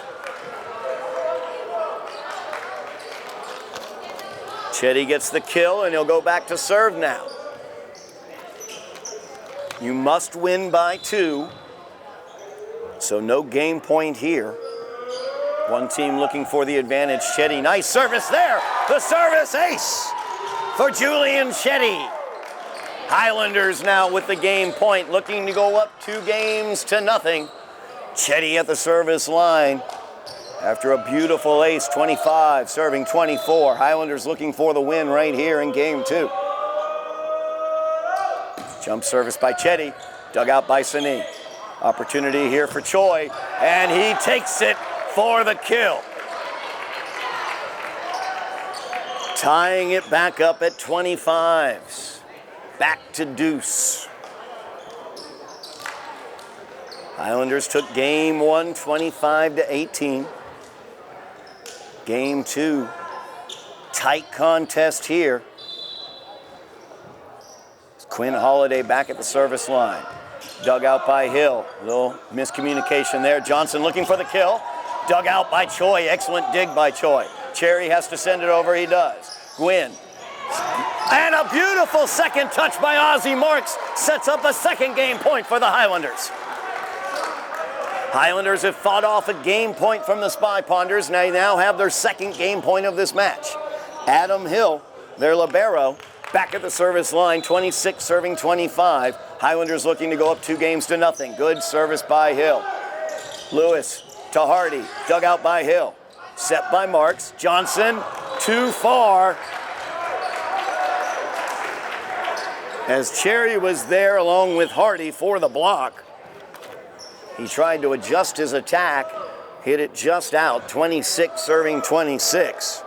Chetty gets the kill, and he'll go back to serve now. You must win by 2, so no game point here. One team looking for the advantage. Chetty, nice service there. The service ace for Julian Chetty. Highlanders now with the game point, looking to go up 2-0. Chetty at the service line. After a beautiful ace, 25, serving 24. Highlanders looking for the win right here in game 2. Jump service by Chetty, dug out by Sini. Opportunity here for Choi, and he takes it for the kill. Tying it back up at 25s. Back to deuce. Highlanders took game 1, 25-18. Game 2, tight contest here. Quinn Holiday back at the service line. Dug out by Hill. Little miscommunication there. Johnson looking for the kill. Dug out by Choi. Excellent dig by Choi. Cherry has to send it over. He does. Gwynn. And a beautiful second touch by Ozzie Marks sets up a second game point for the Highlanders. Highlanders have fought off a game point from the Spy Ponders, and they now have their second game point of this match. Adam Hill, their libero, back at the service line, 26 serving 25. Highlanders looking to go up 2-0. Good service by Hill. Lewis to Hardy, dug out by Hill. Set by Marks. Johnson, too far. As Cherry was there along with Hardy for the block, he tried to adjust his attack, hit it just out, 26 serving 26.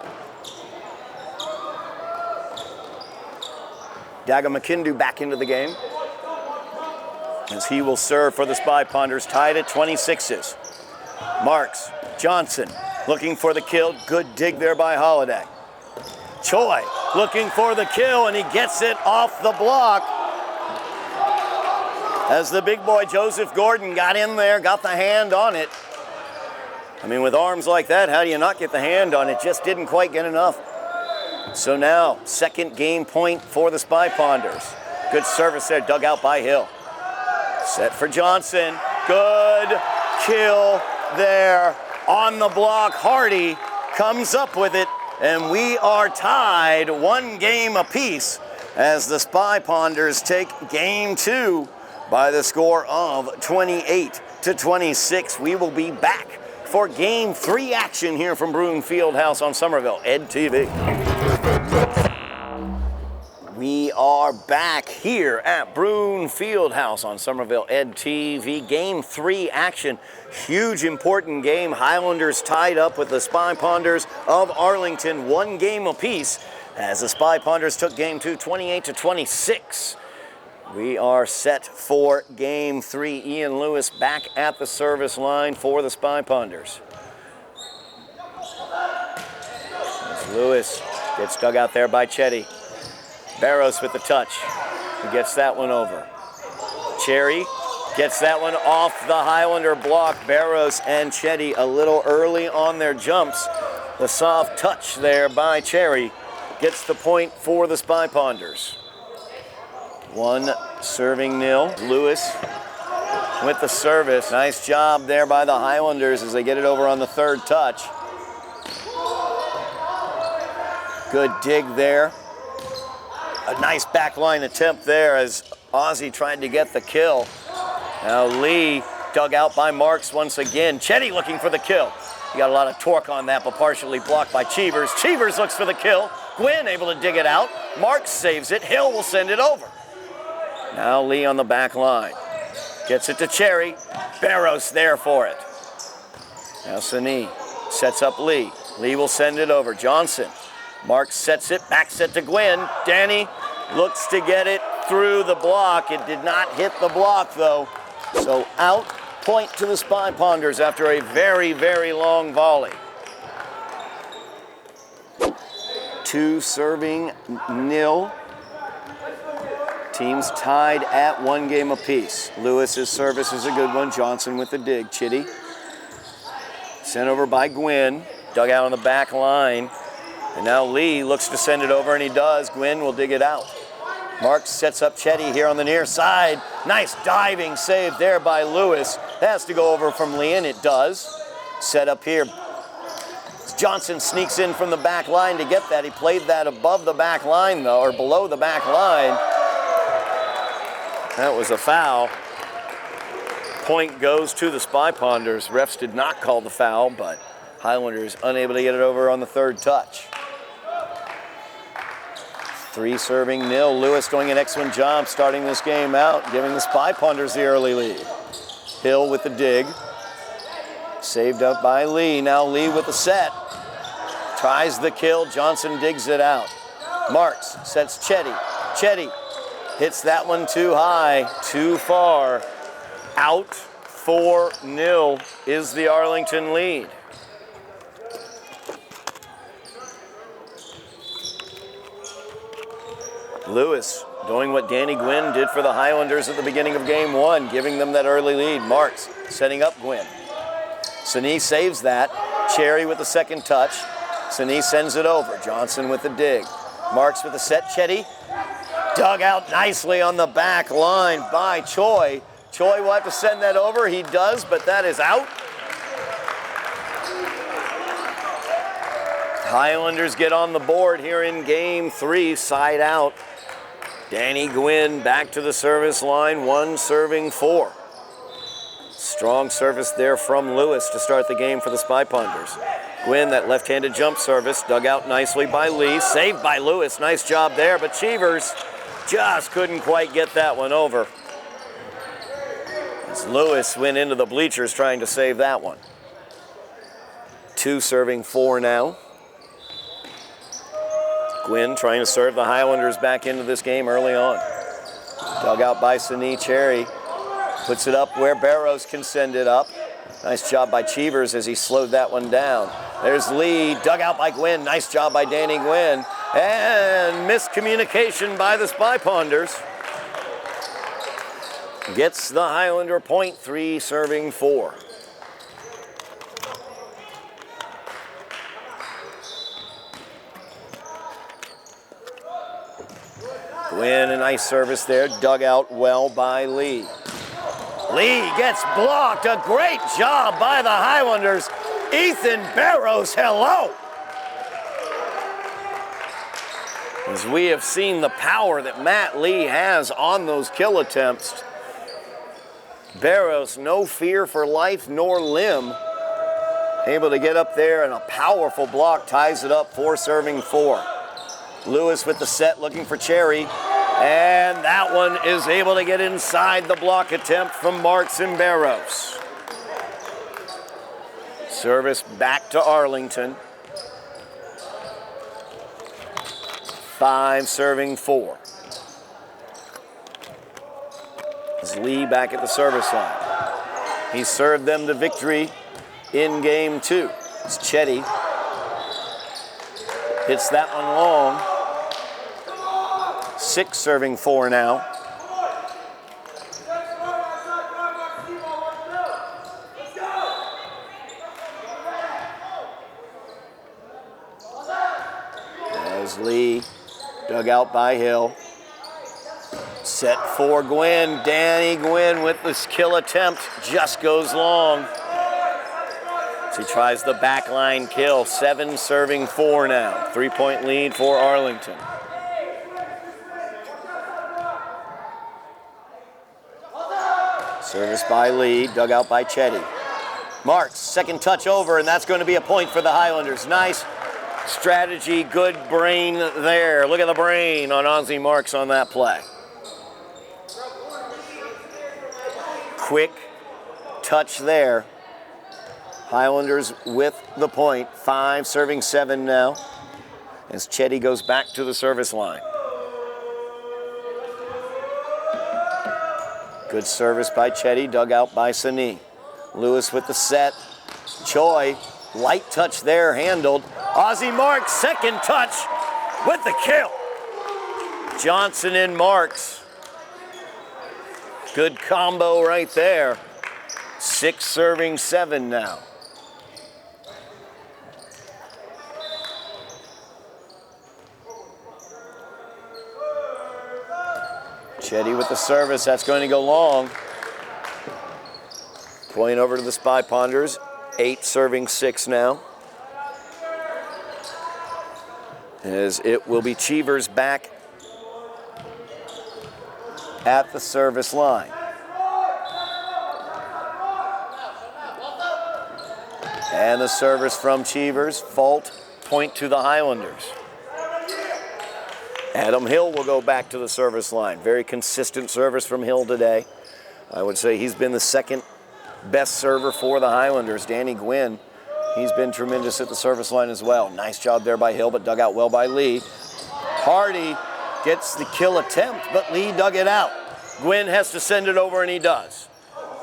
Daga McKindu back into the game as he will serve for the Spy Ponders, tied at 26s. Marks, Johnson looking for the kill. Good dig there by Holiday. Choi looking for the kill, and he gets it off the block. As the big boy Joseph Gordon got in there, got the hand on it. I mean, with arms like that, how do you not get the hand on it? Just didn't quite get enough. So now, second game point for the Spy Ponders. Good service there, dug out by Hill. Set for Johnson. Good kill there on the block. Hardy comes up with it, and we are tied 1 game apiece as the Spy Ponders take game 2 by the score of 28-26. We will be back for game 3 action here from Broome Fieldhouse on Somerville Ed TV. We are back here at Broome Fieldhouse on Somerville Ed TV. Game 3 action. Huge, important game. Highlanders tied up with the Spy Ponders of Arlington, 1 game apiece, as the Spy Ponders took game 2, 28-26. We are set for game 3. Ian Lewis back at the service line for the Spy Ponders. As Lewis gets dug out there by Chetty. Barros with the touch. He gets that one over. Cherry gets that one off the Highlander block. Barros and Chetty a little early on their jumps. The soft touch there by Cherry gets the point for the Spy Ponders. 1-0. Lewis with the service. Nice job there by the Highlanders as they get it over on the third touch. Good dig there. A nice backline attempt there as Ozzie tried to get the kill. Now Lee dug out by Marks once again. Chetty looking for the kill. He got a lot of torque on that, but partially blocked by Cheevers. Cheevers looks for the kill. Gwynn able to dig it out. Marks saves it. Hill will send it over. Now Lee on the back line. Gets it to Cherry. Barros there for it. Now Sani sets up Lee. Lee will send it over. Johnson. Marks sets it, back set to Gwynn. Danny looks to get it through the block. It did not hit the block though. So out, point to the Spy Ponders after a very, very long volley. 2-0. Teams tied at 1 game apiece. Lewis's service is a good one. Johnson with the dig. Chitty sent over by Gwynn. Dug out on the back line. And now Lee looks to send it over, and he does. Gwynn will dig it out. Marks sets up Chetty here on the near side. Nice diving save there by Lewis. That has to go over from Lee, and it does. Set up here. Johnson sneaks in from the back line to get that. He played that above the back line, though, or below the back line. That was a foul. Point goes to the Spy Ponders. Refs did not call the foul, but Highlanders unable to get it over on the third touch. 3-0. Lewis doing an excellent job starting this game out, giving the Spy Ponders the early lead. Hill with the dig. Saved up by Lee. Now Lee with the set. Tries the kill. Johnson digs it out. Marks sets Chetty. Chetty hits that one too high, too far. Out. 4-0 is the Arlington lead. Lewis doing what Danny Gwynn did for the Highlanders at the beginning of game one, giving them that early lead. Marks setting up Gwynn. Sini saves that. Cherry with the second touch. Sini sends it over. Johnson with the dig. Marks with the set. Chetty dug out nicely on the back line by Choi. Choi will have to send that over. He does, but that is out. Highlanders get on the board here in game three, side out. Danny Gwynn back to the service line, 1 serving 4. Strong service there from Lewis to start the game for the Spy Ponders. Gwynn, that left-handed jump service, dug out nicely by Lee, saved by Lewis. Nice job there, but Cheevers just couldn't quite get that one over. As Lewis went into the bleachers trying to save that one. 2 serving 4 now. Gwynn trying to serve the Highlanders back into this game early on. Dug out by Sini. Cherry puts it up where Barrows can send it up. Nice job by Cheevers as he slowed that one down. There's Lee, dug out by Gwynn. Nice job by Danny Gwynn. And miscommunication by the Spy Ponders. Gets the Highlander point, 3 serving 4. Gwynn, a nice service there, dug out well by Lee. Lee gets blocked, a great job by the Highlanders. Ethan Barrows, hello. As we have seen the power that Matt Lee has on those kill attempts, Barrows, no fear for life nor limb, able to get up there and a powerful block ties it up, 4 serving 4. Lewis with the set looking for Cherry, and that one is able to get inside the block attempt from Marks and Barrows. Service back to Arlington. 5 serving 4. As Lee back at the service line. He served them to victory in game 2. As Chetty hits that one long. 6 serving 4 now. As Lee dug out by Hill. Set for Gwynn. Danny Gwynn with this kill attempt just goes long. As he tries the backline kill. 7 serving 4 now. 3-point lead for Arlington. Service by Lee, dug out by Chetty. Marks, second touch over, and that's going to be a point for the Highlanders. Nice strategy, good brain there. Look at the brain on Ozzie Marks on that play. Quick touch there. Highlanders with the point. 5 serving 7 now as Chetty goes back to the service line. Good service by Chetty, dug out by Sini. Lewis with the set. Choi, light touch there, handled. Ozzie Marks, second touch with the kill. Johnson and Marks. Good combo right there. 6 serving 7 now. Chetty with the service, that's going to go long. Point over to the Spy Ponders, 8 serving 6 now. As it will be Cheevers back at the service line. And the service from Cheevers, fault, point to the Highlanders. Adam Hill will go back to the service line. Very consistent service from Hill today. I would say he's been the second best server for the Highlanders. Danny Gwynn, he's been tremendous at the service line as well. Nice job there by Hill, but dug out well by Lee. Hardy gets the kill attempt, but Lee dug it out. Gwynn has to send it over, and he does.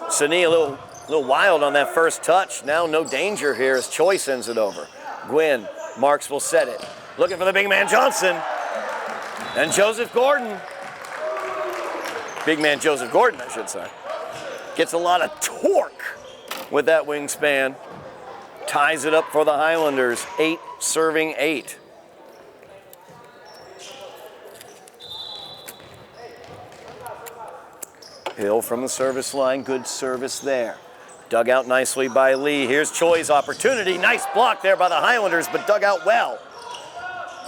Sini a little wild on that first touch. Now no danger here as Choi sends it over. Gwynn, Marks will set it. Looking for the big man Johnson. And Joseph Gordon Big man Joseph Gordon, I should say. Gets a lot of torque with that wingspan. Ties it up for the Highlanders, 8 serving 8. Hill from the service line, good service there. Dug out nicely by Lee. Here's Choi's opportunity. Nice block there by the Highlanders, but dug out well.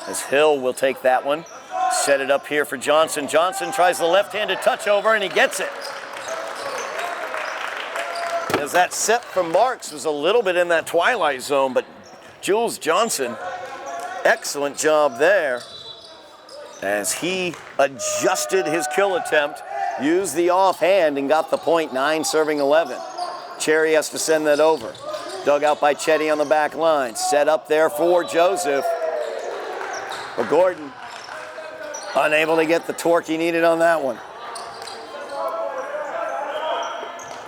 As Hill will take that one. Set it up here for Johnson. Johnson tries the left-handed touch over, and he gets it. As that set from Marks was a little bit in that twilight zone, but Jules Johnson, excellent job there as he adjusted his kill attempt, used the offhand, and got the point, 9 serving 11. Cherry has to send that over. Dug out by Chetty on the back line. Set up there for Joseph. But Gordon unable to get the torque he needed on that one.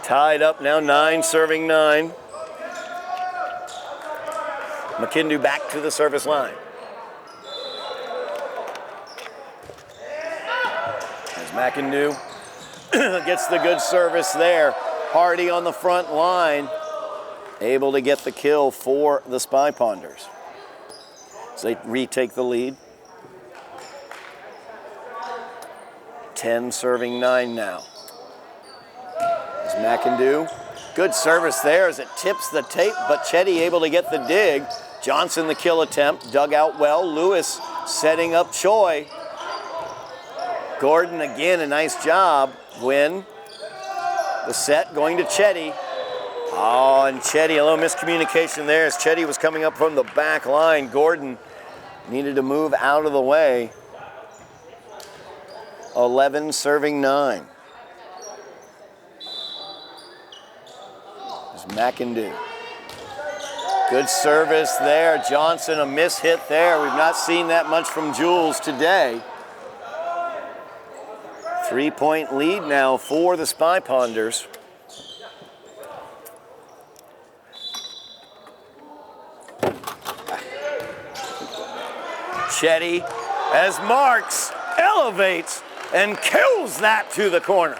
Tied up now, 9 serving 9. McKindu back to the service line. As McIndoe gets the good service there. Hardy on the front line, able to get the kill for the Spy Ponders. So they retake the lead. 10 serving 9 now. As McIndoe, good service there as it tips the tape, but Chetty able to get the dig. Johnson the kill attempt, dug out well. Lewis setting up Choi. Gordon again, a nice job. Win. The set going to Chetty. Oh, and Chetty, a little miscommunication there as Chetty was coming up from the back line. Gordon needed to move out of the way. 11 serving 9. There's McIndoe. Good service there. Johnson, a miss hit there. We've not seen that much from Jules today. 3-point lead now for the Spy Ponders. Chetty, as Marks elevates and kills that to the corner.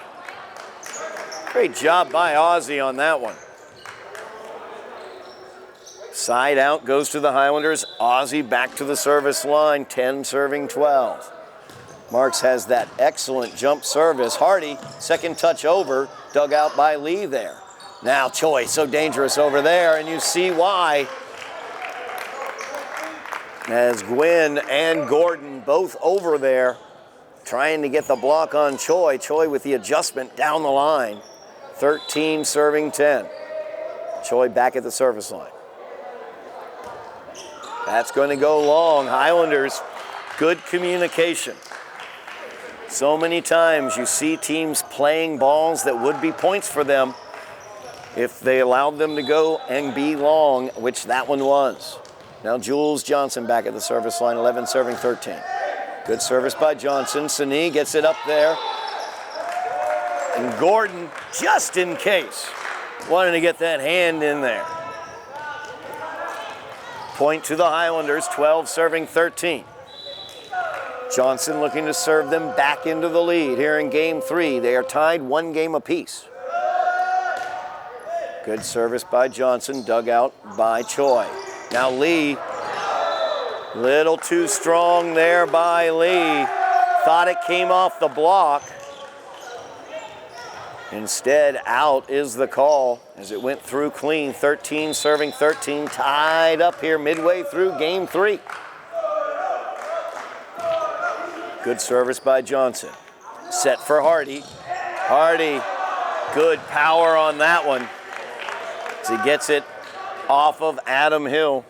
Great job by Ozzie on that one. Side out goes to the Highlanders. Ozzie back to the service line, 10 serving 12. Marks has that excellent jump service. Hardy, second touch over, dug out by Lee there. Now Choi, so dangerous over there, and you see why. As Gwynn and Gordon both over there trying to get the block on Choi. Choi with the adjustment down the line. 13 serving 10. Choi back at the service line. That's going to go long. Highlanders, good communication. So many times you see teams playing balls that would be points for them if they allowed them to go and be long, which that one was. Now Jules Johnson back at the service line, 11 serving 13. Good service by Johnson. Sani gets it up there. And Gordon, just in case, wanted to get that hand in there. Point to the Highlanders, 12 serving 13. Johnson looking to serve them back into the lead here in game 3. They are tied 1 game apiece. Good service by Johnson, dug out by Choi. Now Lee, little too strong there by Lee. Thought it came off the block. Instead, out is the call as it went through clean. 13 serving 13, tied up here midway through game 3. Good service by Johnson. Set for Hardy. Hardy, good power on that one as he gets it off of Adam Hill.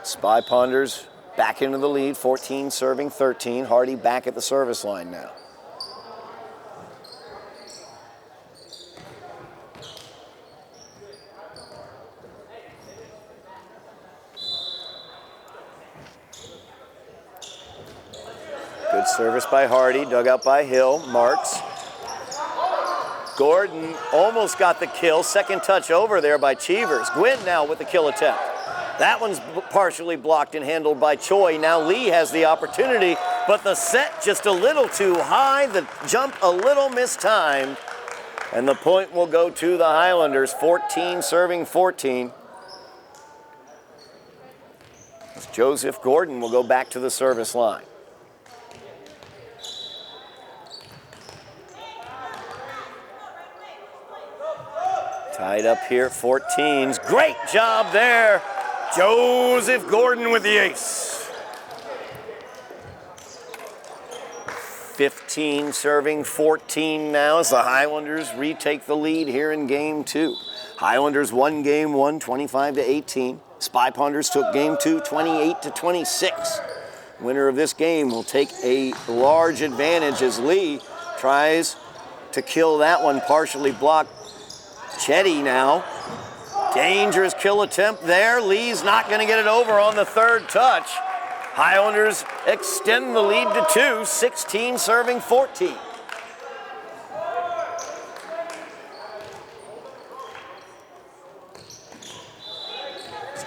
Spy Ponders back into the lead, 14 serving 13. Hardy back at the service line now. Good service by Hardy, dug out by Hill. Marks. Gordon almost got the kill. Second touch over there by Cheevers. Gwynn now with the kill attempt. That one's partially blocked and handled by Choi. Now Lee has the opportunity but the set just a little too high, the jump a little mistimed, and the point will go to the Highlanders, 14 serving 14. As Joseph Gordon will go back to the service line. Tied up here, 14s. Great job there. Joseph Gordon with the ace. 15 serving 14 now as the Highlanders retake the lead here in game 2. Highlanders won game 1, 25-18. Spy Ponders took game 2, 28-26. Winner of this game will take a large advantage as Lee tries to kill that one, partially blocked. Chetty now. Dangerous kill attempt there. Lee's not going to get it over on the third touch. Highlanders extend the lead to 2, 16 serving 14.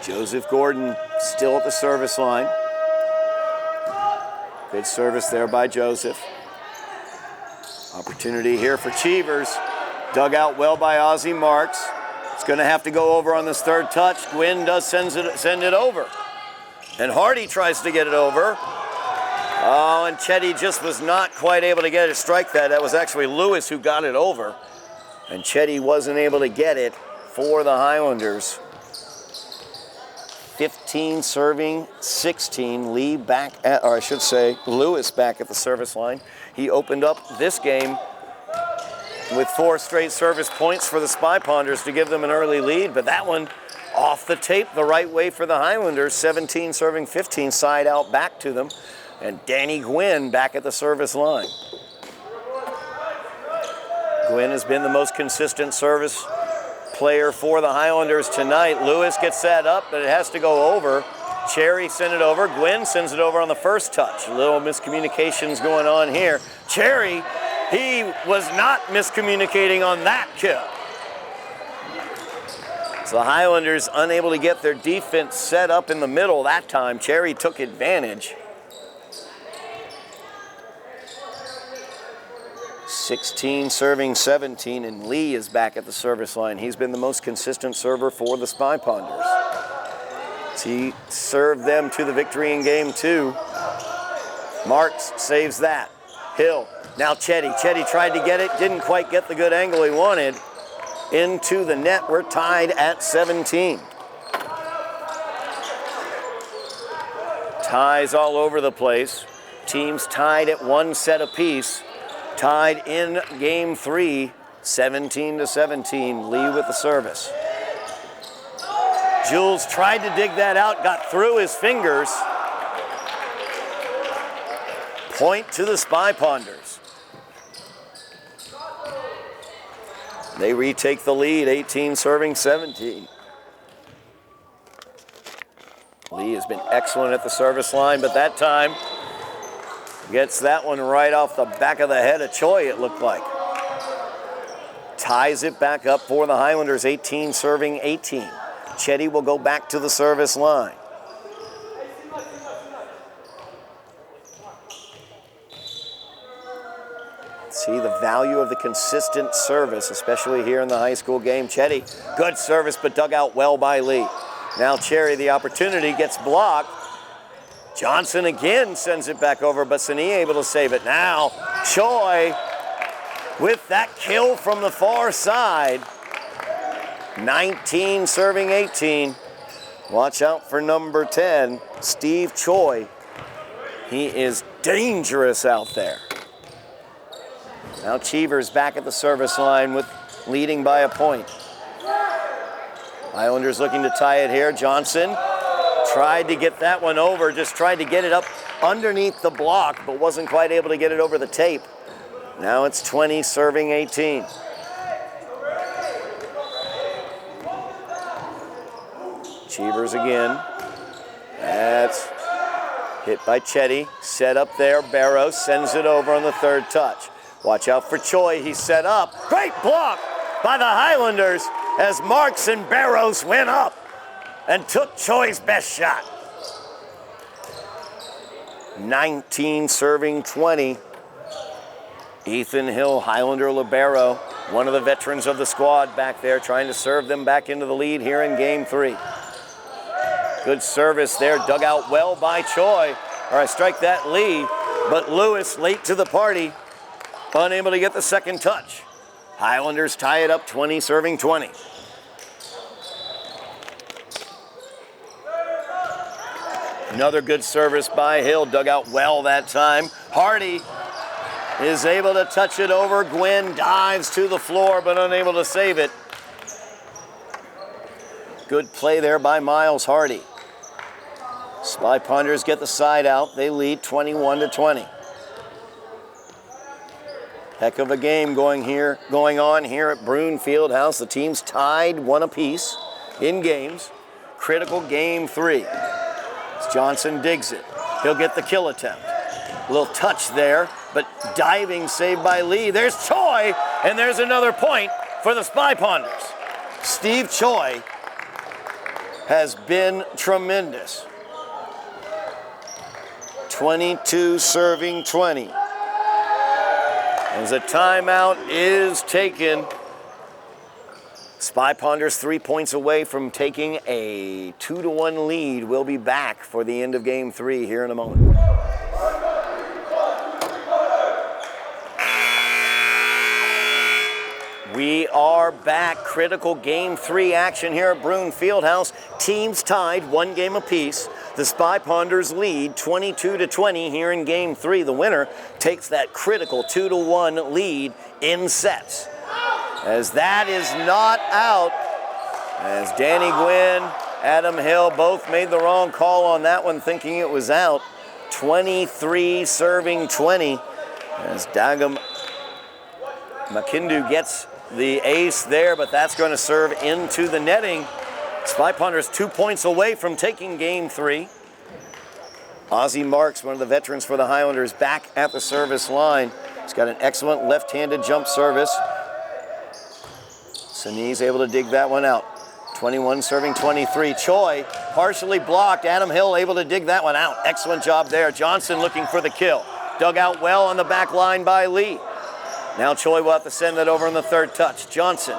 Joseph Gordon still at the service line. Good service there by Joseph. Opportunity here for Cheevers. Dug out well by Ozzie Marks. It's going to have to go over on this third touch. Gwynn does send it over. And Hardy tries to get it over. Oh, and Chetty just was not quite able to get it to strike that. That was actually Lewis who got it over. And Chetty wasn't able to get it for the Highlanders. 15 serving 16. Lee back at, or I should say, Lewis back at the service line. He opened up this game with 4 straight service points for the Spy Ponders to give them an early lead, but that one off the tape the right way for the Highlanders. 17 serving 15, side out back to them. And Danny Gwynn back at the service line. Gwynn has been the most consistent service player for the Highlanders tonight. Lewis gets that up, but it has to go over. Cherry sent it over. Gwynn sends it over on the first touch. A little miscommunications going on here. Cherry, he was not miscommunicating on that kill. So the Highlanders unable to get their defense set up in the middle that time. Cherry took advantage. 16 serving 17, and Lee is back at the service line. He's been the most consistent server for the Spy Ponders. He served them to the victory in game 2. Marks saves that. Hill, now Chetty. Chetty tried to get it, didn't quite get the good angle he wanted. Into the net, we're tied at 17. Ties all over the place. Teams tied at 1 set apiece. Tied in game 3, 17-17. Lee with the service. Jules tried to dig that out, got through his fingers. Point to the Spy Ponders. They retake the lead, 18 serving 17. Lee has been excellent at the service line, but that time gets that one right off the back of the head of Choi, it looked like. Ties it back up for the Highlanders, 18 serving 18. Chetty will go back to the service line. See the value of the consistent service, especially here in the high school game. Chetty, good service, but dug out well by Lee. Now Cherry, the opportunity, gets blocked. Johnson again sends it back over, but Sani able to save it. Now Choi with that kill from the far side. 19 serving 18. Watch out for number 10, Steve Choi. He is dangerous out there. Now Cheevers back at the service line with leading by a point. Highlanders looking to tie it here. Johnson tried to get that one over, just tried to get it up underneath the block, but wasn't quite able to get it over the tape. Now it's 20 serving 18. Cheevers again. That's hit by Chetty. Set up there. Barrows sends it over on the third touch. Watch out for Choi. He's set up. Great block by the Highlanders as Marks and Barrows went up and took Choi's best shot. 19 serving 20. Ethan Hill, Highlander libero, one of the veterans of the squad back there, trying to serve them back into the lead here in game 3. Good service there, dug out well by Choi. All right, strike that Lee, but Lewis late to the party, unable to get the second touch. Highlanders tie it up 20 serving 20. Another good service by Hill, dug out well that time. Hardy is able to touch it over. Gwynn dives to the floor, but unable to save it. Good play there by Miles Hardy. Spy Ponders get the side out. They lead 21-20. Heck of a game going on here at Broome Fieldhouse. The teams tied 1 apiece in games. Critical game 3. As Johnson digs it. He'll get the kill attempt. A little touch there, but diving save by Lee. There's Choi, and there's another point for the Spy Ponders. Steve Choi has been tremendous. 22 serving 20. As a timeout is taken, Spy Ponders 3 points away from taking a 2-1 lead. We'll be back for the end of game 3 here in a moment. We are back. Critical game 3 action here at Broome Fieldhouse. Teams tied 1 game apiece. The Spy Ponders lead 22-20 here in game 3. The winner takes that critical 2-1 lead in sets. As that is not out, as Danny Gwynn, Adam Hill both made the wrong call on that one, thinking it was out. 23 serving 20, as Dagam Makindu gets the ace there, but that's going to serve into the netting. Spy Ponders 2 points away from taking game 3. Ozzie Marks, one of the veterans for the Highlanders, back at the service line. He's got an excellent left-handed jump service. Sani's able to dig that one out. 21 serving 23. Choi partially blocked. Adam Hill able to dig that one out. Excellent job there. Johnson looking for the kill. Dug out well on the back line by Lee. Now Choi will have to send that over on the third touch. Johnson.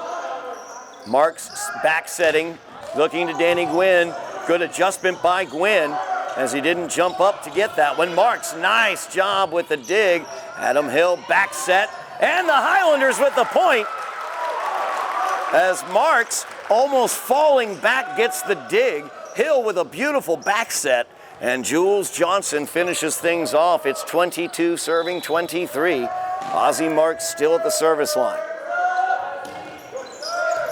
Marks back setting. Looking to Danny Gwynn. Good adjustment by Gwynn as he didn't jump up to get that one. Marks, nice job with the dig. Adam Hill back set. And the Highlanders with the point. As Marks, almost falling back, gets the dig. Hill with a beautiful back set. And Jules Johnson finishes things off. It's 22 serving 23. Ozzie Marks still at the service line.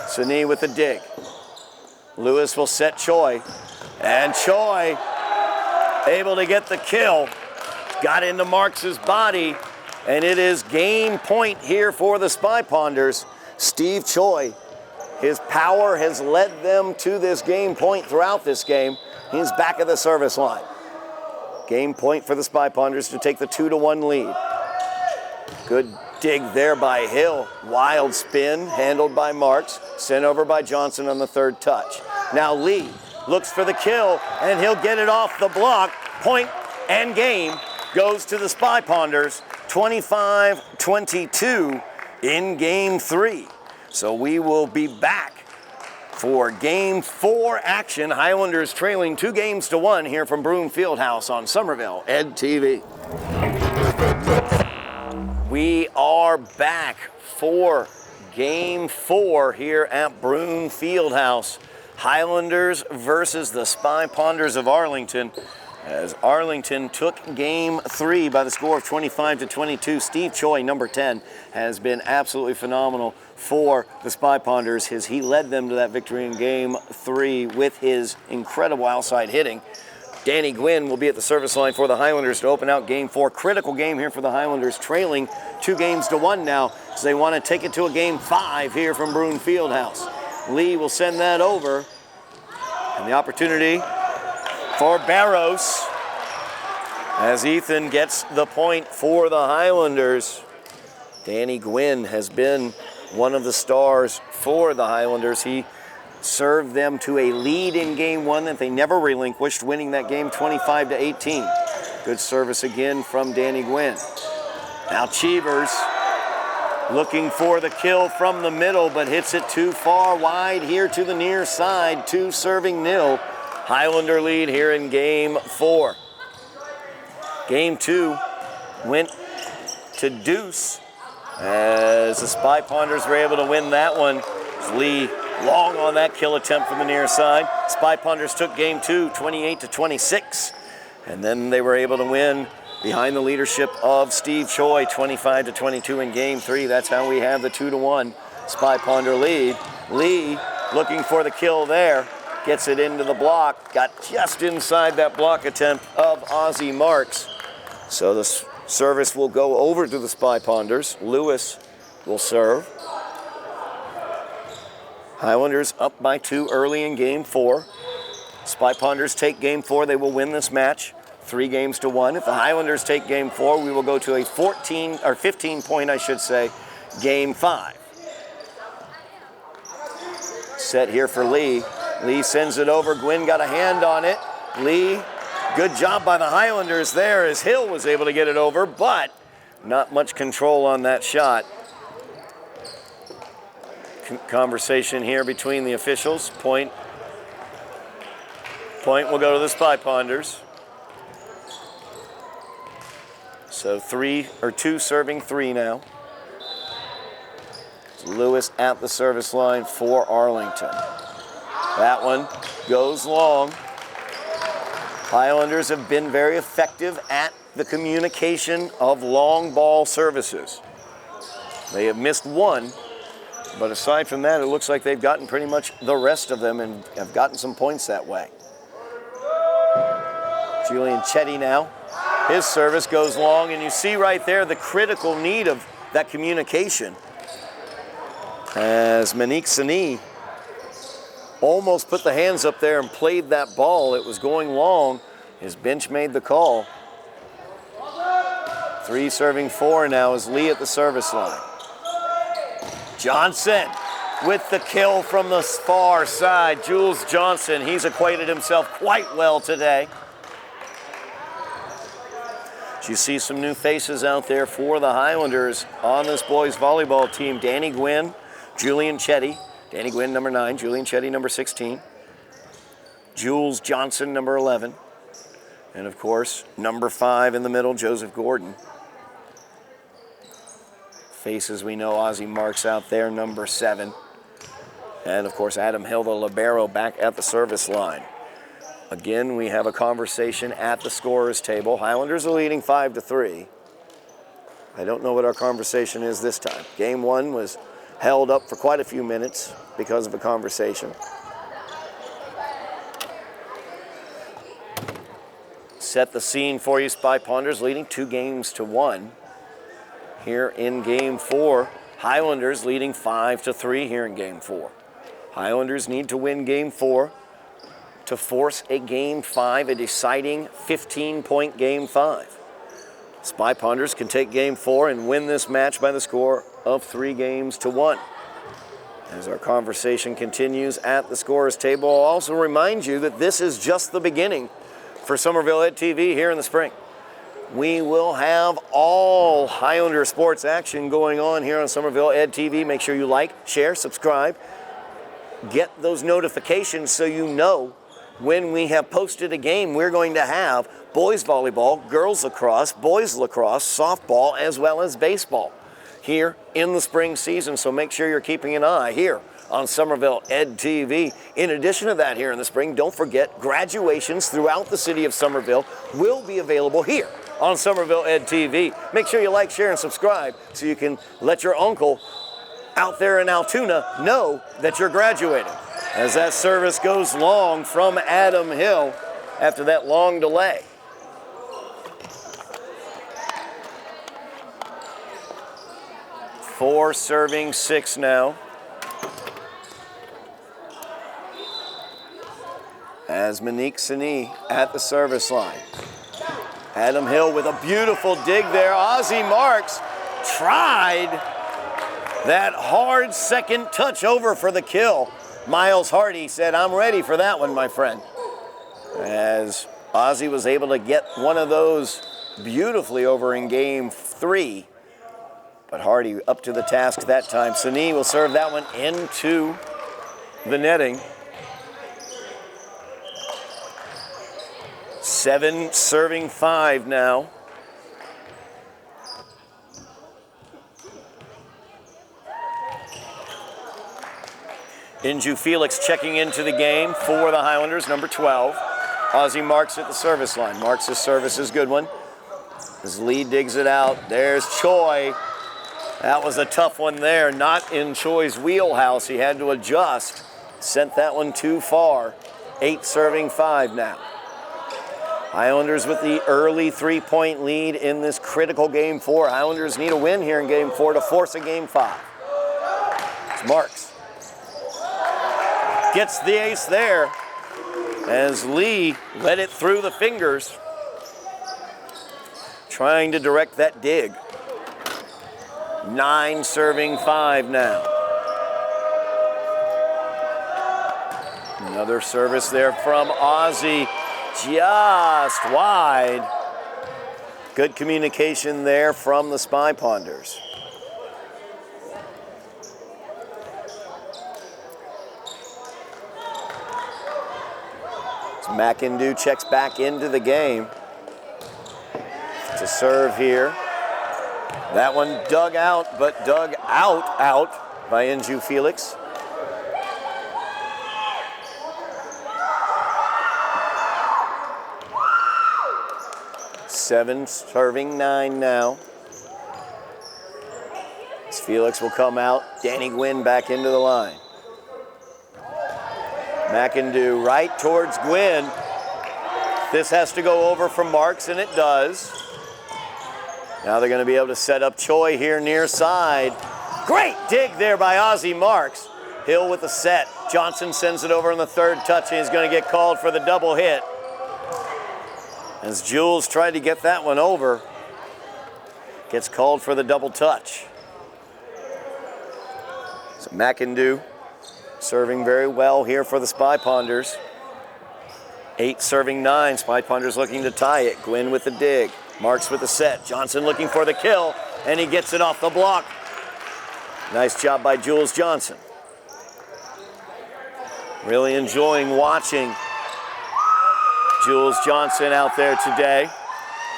Sani with the dig. Lewis will set Choi. And Choi able to get the kill. Got into Marks' body. And it is game point here for the Spy Ponders. Steve Choi. His power has led them to this game point throughout this game. He's back at the service line. Game point for the Spy Ponders to take the 2-1 lead. Good dig there by Hill. Wild spin handled by Marks. Sent over by Johnson on the third touch. Now Lee looks for the kill, and he'll get it off the block. Point and game goes to the Spy Ponders. 25-22 in game 3. So we will be back for game 4 action. Highlanders trailing 2-1 here from Broome Fieldhouse on Somerville Ed TV. We are back for game 4 here at Broome Fieldhouse. Highlanders versus the Spy Ponders of Arlington. As Arlington took game 3 by the score of 25-22. Steve Choi, number 10, has been absolutely phenomenal for the Spy Ponders. He led them to that victory in game 3 with his incredible outside hitting. Danny Gwynn will be at the service line for the Highlanders to open out game 4. Critical game here for the Highlanders, trailing 2-1 now, as they want to take it to a game 5 here from Broome Fieldhouse. Lee will send that over, and the opportunity for Barros as Ethan gets the point for the Highlanders. Danny Gwynn has been one of the stars for the Highlanders. He served them to a lead in game 1 that they never relinquished, winning that game 25-18. Good service again from Danny Gwynn. Now Cheevers looking for the kill from the middle, but hits it too far wide here to the near side. 2 serving 0. Highlander lead here in game 4. Game 2 went to deuce as the Spy Ponders were able to win that one. Lee long on that kill attempt from the near side. Spy Ponders took game 2, 28-26. And then they were able to win behind the leadership of Steve Choi, 25-22 in game 3. That's how we have the 2-1 Spy Ponder lead. Lee looking for the kill there. Gets it into the block. Got just inside that block attempt of Ozzie Marks. So the service will go over to the Spy Ponders. Lewis will serve. Highlanders up by 2 early in game 4. Spy Ponders take game 4. They will win this match 3-1. If the Highlanders take game 4, we will go to a 15 point, I should say, game 5. Set here for Lee. Lee sends it over. Gwynn got a hand on it. Lee, good job by the Highlanders there as Hill was able to get it over, but not much control on that shot. Conversation here between the officials. Point will go to the Spy Ponders. So 2 serving 3 now. It's Lewis at the service line for Arlington. That one goes long. Highlanders have been very effective at the communication of long ball services. They have missed 1, but aside from that, it looks like they've gotten pretty much the rest of them and have gotten some points that way. Julian Chetty now. His service goes long, and you see right there the critical need of that communication. As Monique Sini almost put the hands up there and played that ball. It was going long. His bench made the call. 3 serving 4 now is Lee at the service line. Johnson with the kill from the far side. Jules Johnson, he's acquitted himself quite well today. You see some new faces out there for the Highlanders on this boys volleyball team. Danny Gwynn, Julian Chetty. Danny Gwynn, number 9. Julian Chetty, number 16. Jules Johnson, number 11. And, of course, number 5 in the middle, Joseph Gordon. Faces we know, Ozzie Marks out there, number 7. And, of course, Adam Hill, the libero, back at the service line. Again, we have a conversation at the scorer's table. Highlanders are leading 5-3. I don't know what our conversation is this time. Game 1 was held up for quite a few minutes because of a conversation. Set the scene for you. Spy Ponders leading 2-1 here in game 4. Highlanders leading 5-3 here in game 4. Highlanders need to win game 4 to force a game 5, a deciding 15-point game 5. Spy Ponders can take game 4 and win this match by the score of 3-1. As our conversation continues at the scorer's table, I'll also remind you that this is just the beginning for Somerville Ed TV here in the spring. We will have all Highlander sports action going on here on Somerville Ed TV. Make sure you like, share, subscribe. Get those notifications so you know when we have posted a game. We're going to have boys volleyball, girls lacrosse, boys lacrosse, softball, as well as baseball here in the spring season. So make sure you're keeping an eye here on Somerville Ed TV. In addition to that, here in the spring, don't forget graduations throughout the city of Somerville will be available here on Somerville Ed TV. Make sure you like, share, and subscribe so you can let your uncle out there in Altoona know that you're graduating. As that service goes long from Adam Hill after that long delay. Four serving 6 now. As Monique Sini at the service line. Adam Hill with a beautiful dig there. Ozzie Marks tried that hard second touch over for the kill. Miles Hardy said, "I'm ready for that one, my friend." As Ozzie was able to get one of those beautifully over in game 3. But Hardy up to the task that time. Sani will serve that one into the netting. 7 serving 5 now. Inju Felix checking into the game for the Highlanders, number 12. Ozzie Marks at the service line. Marks' service is a good one. As Lee digs it out, there's Choi. That was a tough one there, not in Choi's wheelhouse. He had to adjust, sent that one too far. 8 serving 5 now. Highlanders with the early 3-point lead in this critical game 4. Highlanders need a win here in game 4 to force a game 5. It's Marks. Gets the ace there as Lee let it through the fingers. Trying to direct that dig. 9 serving 5 now. Another service there from Ozzie, just wide. Good communication there from the Spy Ponders. So McIndoe checks back into the game to serve here. That one dug out, but dug out by Inju Felix. Seven serving 9 now. As Felix will come out. Danny Gwynn back into the line. McIndoe right towards Gwynn. This has to go over from Marks, and it does. Now they're going to be able to set up Choi here near side. Great dig there by Ozzie Marks. Hill with the set. Johnson sends it over on the 3rd touch, and he's going to get called for the double hit. As Jules tried to get that one over, gets called for the double touch. So McIndoe serving very well here for the Spy Ponders. 8 serving 9. Spy Ponders looking to tie it. Gwynn with the dig. Marks with the set. Johnson looking for the kill, and he gets it off the block. Nice job by Jules Johnson. Really enjoying watching Jules Johnson out there today,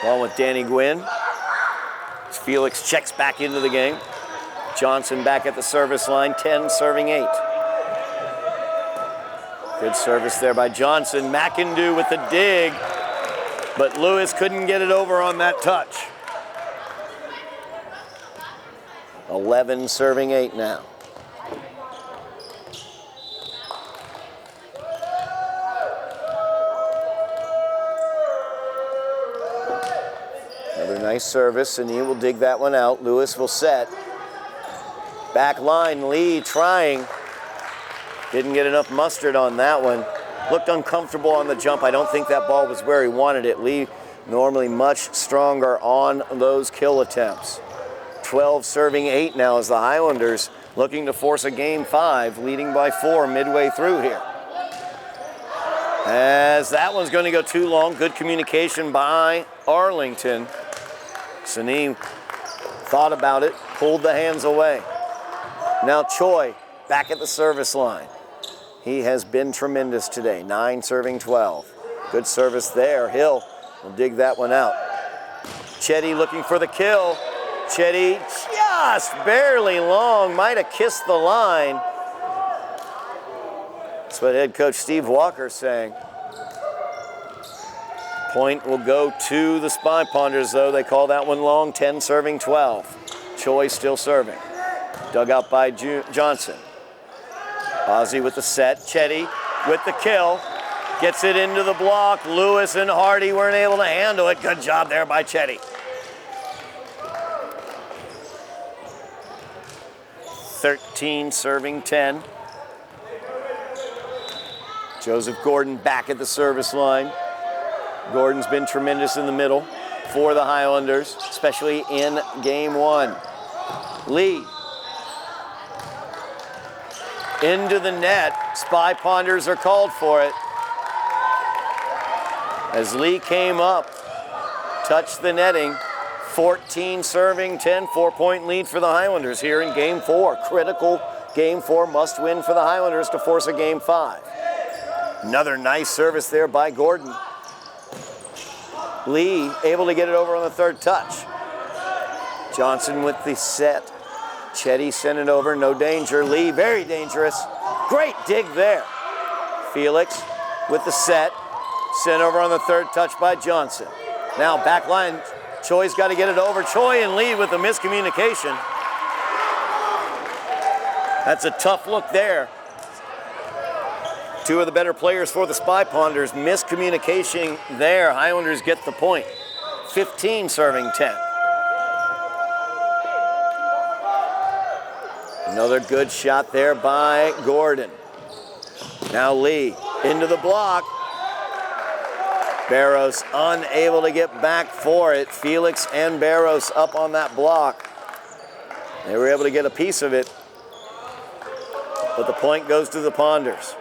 along with Danny Gwynn. As Felix checks back into the game. Johnson back at the service line, 10 serving 8. Good service there by Johnson. McIndoe with the dig, but Lewis couldn't get it over on that touch. 11 serving 8 now. Another nice service, and he will dig that one out. Lewis will set. Back line, Lee trying. Didn't get enough mustard on that one. Looked uncomfortable on the jump. I don't think that ball was where he wanted it. Lee normally much stronger on those kill attempts. 12 serving 8 now as the Highlanders looking to force a game 5, leading by 4 midway through here. As that one's going to go too long. Good communication by Arlington. Sani thought about it, pulled the hands away. Now Choi back at the service line. He has been tremendous today. 9 serving 12. Good service there. Hill will dig that one out. Chetty looking for the kill. Chetty just barely long. Might have kissed the line. That's what head coach Steve Walker's saying. Point will go to the Spy Ponders, though. They call that one long. 10 serving 12. Choi still serving. Dug out by Johnson. Ozzie with the set. Chetty with the kill. Gets it into the block. Lewis and Hardy weren't able to handle it. Good job there by Chetty. 13 serving 10. Joseph Gordon back at the service line. Gordon's been tremendous in the middle for the Highlanders, especially in game 1. Lee. Into the net. Spy Ponders are called for it. as Lee came up, touched the netting. 14 serving 10, 4-point lead for the Highlanders here in game 4. Critical game 4 must win for the Highlanders to force a game 5. Another nice service there by Gordon. Lee able to get it over on the third touch. Johnson with the set. Chetty sent it over, no danger. Lee, very dangerous. Great dig there. Felix with the set. Sent over on the third touch by Johnson. Now back line, Choi's got to get it over. Choi and Lee with the miscommunication. That's a tough look there. Two of the better players for the Spy Ponders. Miscommunication there. Highlanders get the point. 15 serving 10. Another good shot there by Gordon. Now Lee into the block. Barros unable to get back for it. Felix and Barros up on that block. They were able to get a piece of it, but the point goes to the Ponders.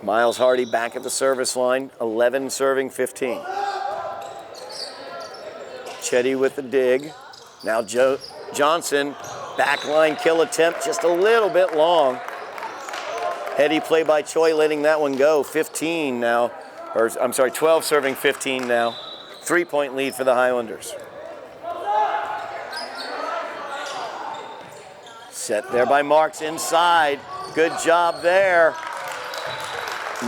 Miles Hardy back at the service line, 11 serving 15. Chetty with the dig. Now Johnson, backline kill attempt, just a little bit long. Heady play by Choi, letting that one go. 15 now, or I'm sorry, 12 serving 15 now. 3-point lead for the Highlanders. Set there by Marks inside. Good job there.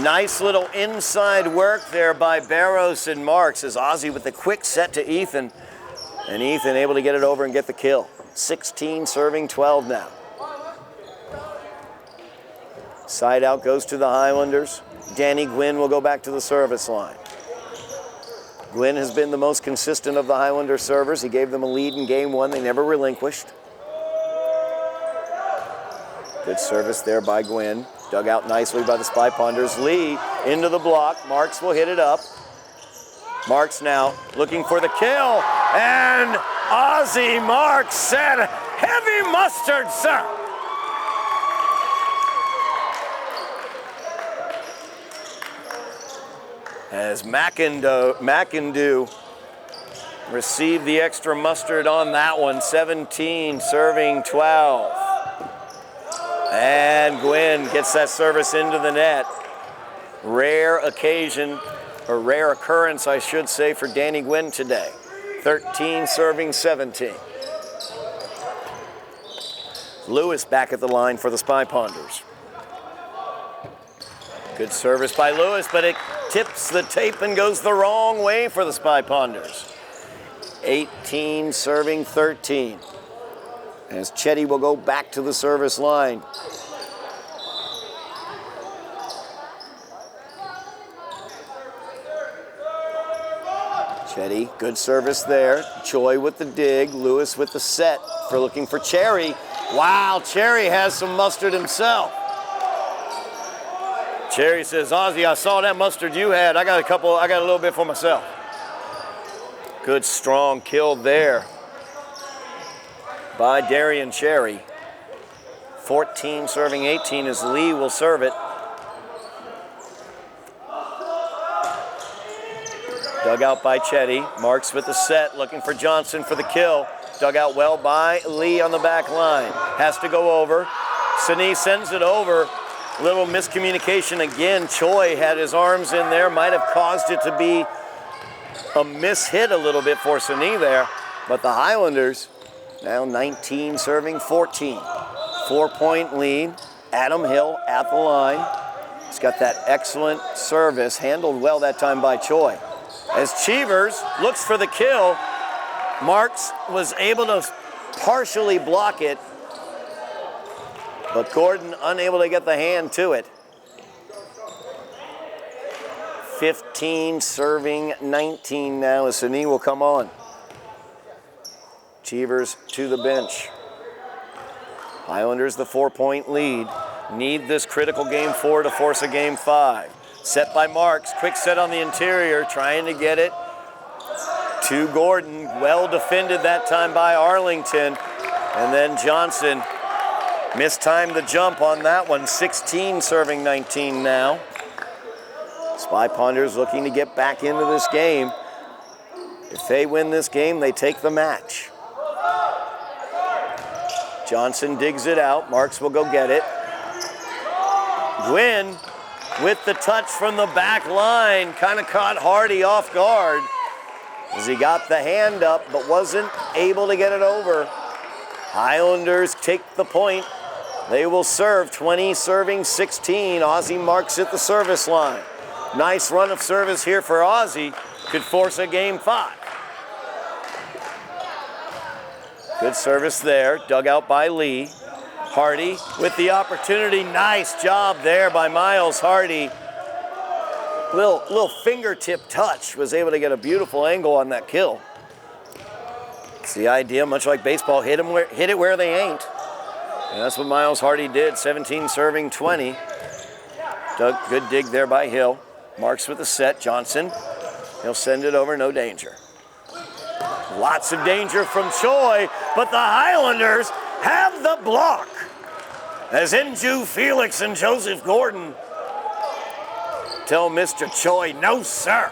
Nice little inside work there by Barros and Marks as Ozzie with the quick set to Ethan. And Ethan able to get it over and get the kill. 16 serving 12 now. Side out goes to the Highlanders. Danny Gwynn will go back to the service line. Gwynn has been the most consistent of the Highlander servers. He gave them a lead in game 1. They never relinquished. Good service there by Gwynn. Dug out nicely by the Spy Ponders. Lee into the block. Marks will hit it up. Marks now looking for the kill. And Ozzie Marks said, heavy mustard, sir. As McIndoe received the extra mustard on that one. 17 serving 12. And Gwynn gets that service into the net. Rare occasion, or rare occurrence, I should say, for Danny Gwynn today. 13 serving 17. Lewis back at the line for the Spy Ponders. Good service by Lewis, but it tips the tape and goes the wrong way for the Spy Ponders. 18 serving 13. As Chetty will go back to the service line. Chetty, good service there. Choi with the dig. Lewis with the set for looking for Cherry. Wow, Cherry has some mustard himself. Cherry says, Ozzie, I saw that mustard you had. I got a little bit for myself. Good strong kill there by Darian Cherry. 14 serving 18 as Lee will serve it. Dug out by Chetty. Marks with the set, looking for Johnson for the kill. Dug out well by Lee on the back line. Has to go over. Sini sends it over. Little miscommunication again. Choi had his arms in there. Might have caused it to be a mishit a little bit for Sini there. But the Highlanders now 19 serving 14. 4-point lead. Adam Hill at the line. He's got that excellent service. Handled well that time by Choi. As Cheevers looks for the kill, Marks was able to partially block it, but Gordon unable to get the hand to it. 15 serving 19 now as Sini will come on. Cheevers to the bench. Highlanders the 4-point lead. Need this critical game 4 to force a game 5. Set by Marks, quick set on the interior, trying to get it to Gordon. Well defended that time by Arlington. And then Johnson mistimed the jump on that one. 16 serving 19 now. Spy Ponders looking to get back into this game. If they win this game, they take the match. Johnson digs it out. Marks will go get it. Gwynn with the touch from the back line. Kind of caught Hardy off guard as he got the hand up but wasn't able to get it over. Highlanders take the point. They will serve 20 serving 16. Ozzie Marks at the service line. Nice run of service here for Ozzie. Could force a game 5. Good service there, dug out by Lee. Hardy with the opportunity. Nice job there by Miles Hardy. Little fingertip touch. Was able to get a beautiful angle on that kill. It's the idea, much like baseball, hit it where they ain't. And that's what Miles Hardy did, 17 serving 20. Good dig there by Hill. Marks with the set, Johnson. He'll send it over, no danger. Lots of danger from Choi, but the Highlanders have the block. As Inju Felix and Joseph Gordon tell Mr. Choi, no sir.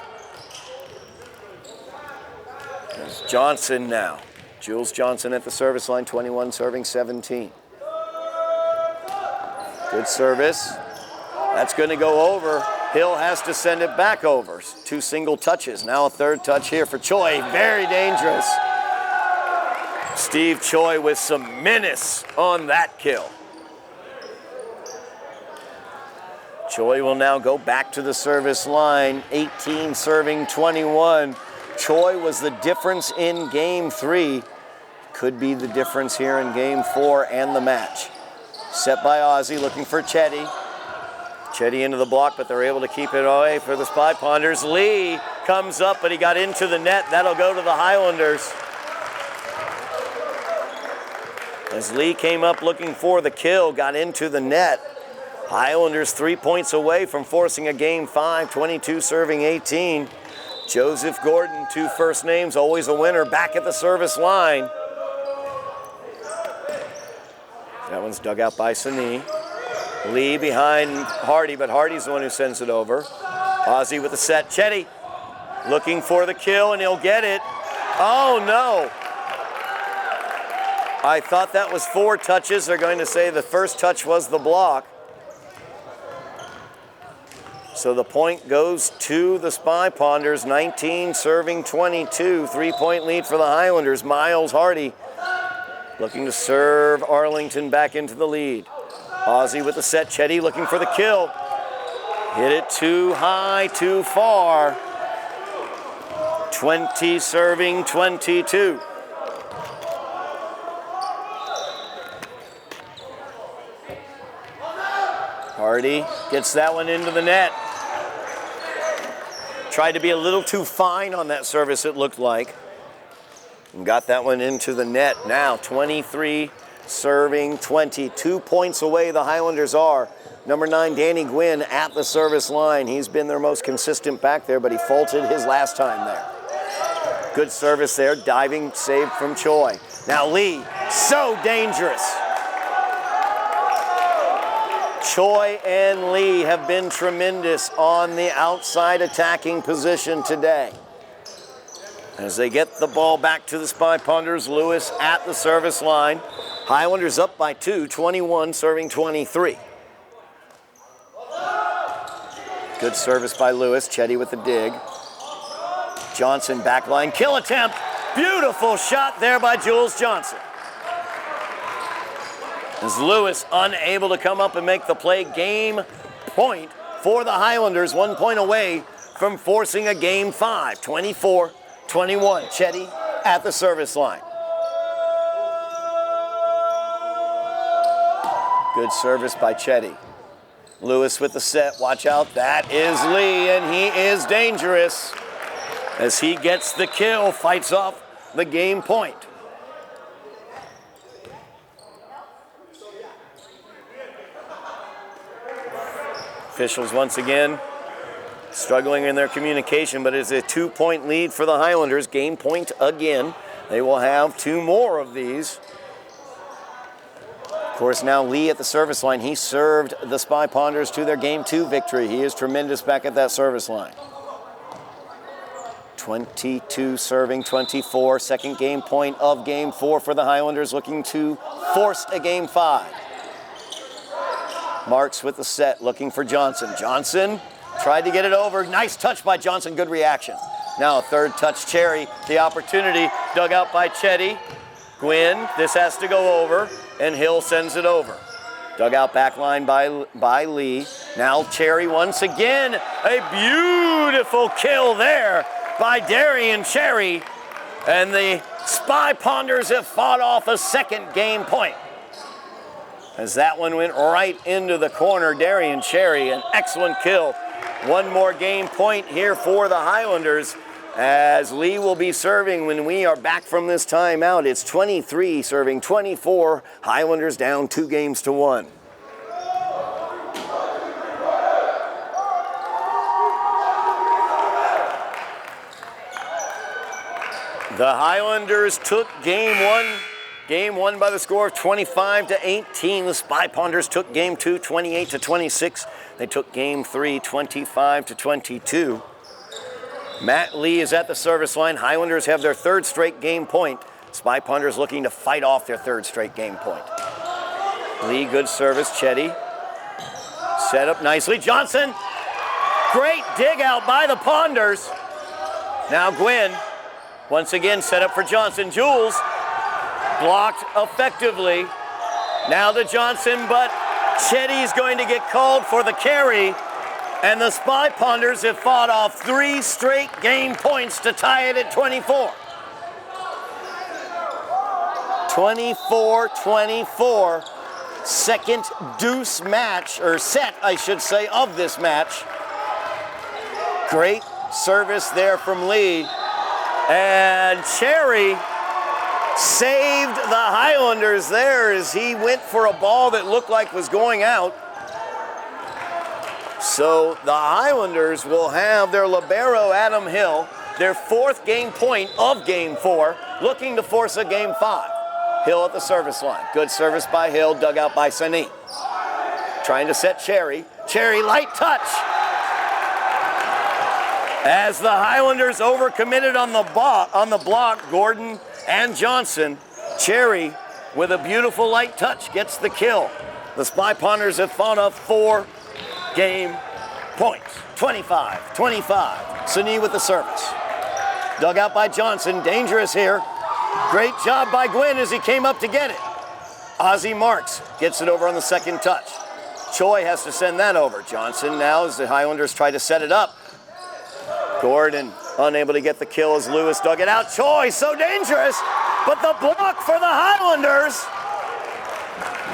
There's Johnson now. Jules Johnson at the service line, 21 serving 17. Good service. That's going to go over. Hill has to send it back over. 2 single touches. Now a 3rd touch here for Choi. Very dangerous. Steve Choi with some menace on that kill. Choi will now go back to the service line. 18 serving 21. Choi was the difference in game 3. Could be the difference here in game 4 and the match. Set by Ozzie, looking for Chetty. Chetty into the block, but they're able to keep it away for the Spy Ponders. Lee comes up, but he got into the net. That'll go to the Highlanders. As Lee came up looking for the kill, got into the net. Highlanders 3 points away from forcing a game 5, 22 serving 18. Joseph Gordon, 2 first names, always a winner, back at the service line. That one's dug out by Sani. Lee behind Hardy, but Hardy's the one who sends it over. Ozzie with the set. Chetty looking for the kill, and he'll get it. Oh, no. I thought that was 4 touches. They're going to say the first touch was the block. So the point goes to the Spy Ponders, 19 serving 22. 3-point lead for the Highlanders. Miles Hardy looking to serve Arlington back into the lead. Ozzie with the set. Chetty looking for the kill. Hit it too high, too far. 20 serving 22. Hardy gets that one into the net. Tried to be a little too fine on that service, it looked like. And got that one into the net. Now 23 serving 20. 2 points away the Highlanders are. Number 9, Danny Gwynn at the service line. He's been their most consistent back there, but he faulted his last time there. Good service there. Diving save from Choi. Now Lee, so dangerous. Choi and Lee have been tremendous on the outside attacking position today. As they get the ball back to the Spy Ponders, Lewis at the service line. Highlanders up by 2, 21 serving 23. Good service by Lewis. Chetty with the dig. Johnson backline kill attempt. Beautiful shot there by Jules Johnson. As Lewis unable to come up and make the play. Game point for the Highlanders. 1 point away from forcing a game 5. 24-21. Chetty at the service line. Good service by Chetty. Lewis with the set. Watch out. That is Lee, and he is dangerous. As he gets the kill, fights off the game point. Officials once again struggling in their communication, but it's a 2-point lead for the Highlanders. Game point again. They will have 2 more of these. Of course, now Lee at the service line. He served the Spy Ponders to their Game 2 victory. He is tremendous back at that service line. 22 serving 24. Second game point of Game 4 for the Highlanders, looking to force a Game 5. Marks with the set, looking for Johnson. Johnson tried to get it over. Nice touch by Johnson, good reaction. Now a third touch, Cherry. The opportunity, dug out by Chetty. Gwynn, this has to go over, and Hill sends it over. Dug out back line by Lee. Now Cherry once again. A beautiful kill there by Darian Cherry. And the Spy Ponders have fought off a second game point. As that one went right into the corner, Darian Cherry, an excellent kill. One more game point here for the Highlanders, as Lee will be serving when we are back from this timeout. It's 23 serving 24. Highlanders down 2-1. The Highlanders took Game 1 by the score of 25-18. The Spy Ponders took Game 2 28-26. They took Game 3 25-22. Matt Lee is at the service line. Highlanders have their third straight game point. Spy Ponders looking to fight off their third straight game point. Lee, good service. Chetty set up nicely. Johnson, great dig out by the Ponders. Now Gwynn, once again set up for Johnson. Jules blocked effectively. Now to Johnson, but Chetty's going to get called for the carry. And the Spy Ponders have fought off 3 straight game points to tie it at 24. 24-24. Second deuce match, or set, I should say, of this match. Great service there from Lee. And Cherry saved the Highlanders there as he went for a ball that looked like was going out. So the Highlanders will have their libero, Adam Hill, their 4th game point of Game 4, looking to force a Game 5. Hill at the service line. Good service by Hill, dug out by Sani. Trying to set Cherry. Cherry, light touch. As the Highlanders overcommitted on the block, Gordon and Johnson, Cherry, with a beautiful light touch, gets the kill. The Spy Ponders have fought off 4 game points. 25-25. Sani with the service. Dug out by Johnson. Dangerous here. Great job by Gwynn as he came up to get it. Ozzie Marks gets it over on the second touch. Choi has to send that over. Johnson now as the Highlanders try to set it up. Gordon unable to get the kill as Lewis dug it out. Choi, so dangerous, but the block for the Highlanders.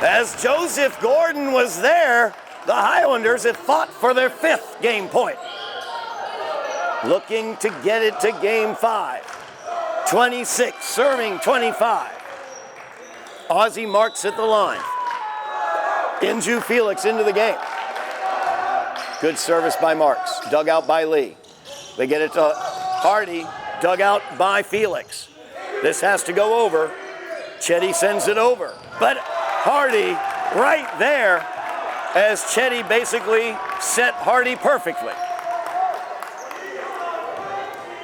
As Joseph Gordon was there, the Highlanders have fought for their 5th game point. Looking to get it to Game 5. 26 serving 25. Ozzie Marks at the line. Inju Felix into the game. Good service by Marks. Dug out by Lee. They get it to Hardy. Dug out by Felix. This has to go over. Chetty sends it over. But Hardy right there as Chetty basically set Hardy perfectly.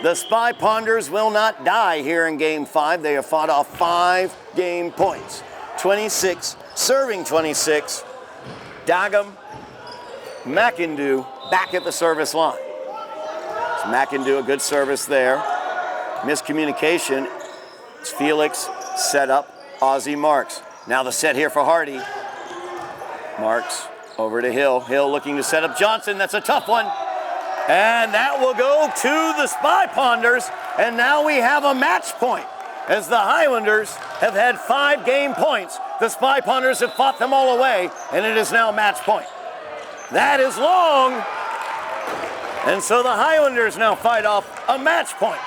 The Spy Ponders will not die here in Game 5. They have fought off 5 game points. 26, serving 26. Dagum, McIndoe back at the service line. So McIndoe, a good service there. Miscommunication. It's Felix set up Ozzie Marks. Now the set here for Hardy. Marks over to Hill. Hill looking to set up Johnson. That's a tough one. And that will go to the Spy Ponders. And now we have a match point. As the Highlanders have had 5 game points, the Spy Ponders have fought them all away, and it is now match point. That is long. And so the Highlanders now fight off a match point.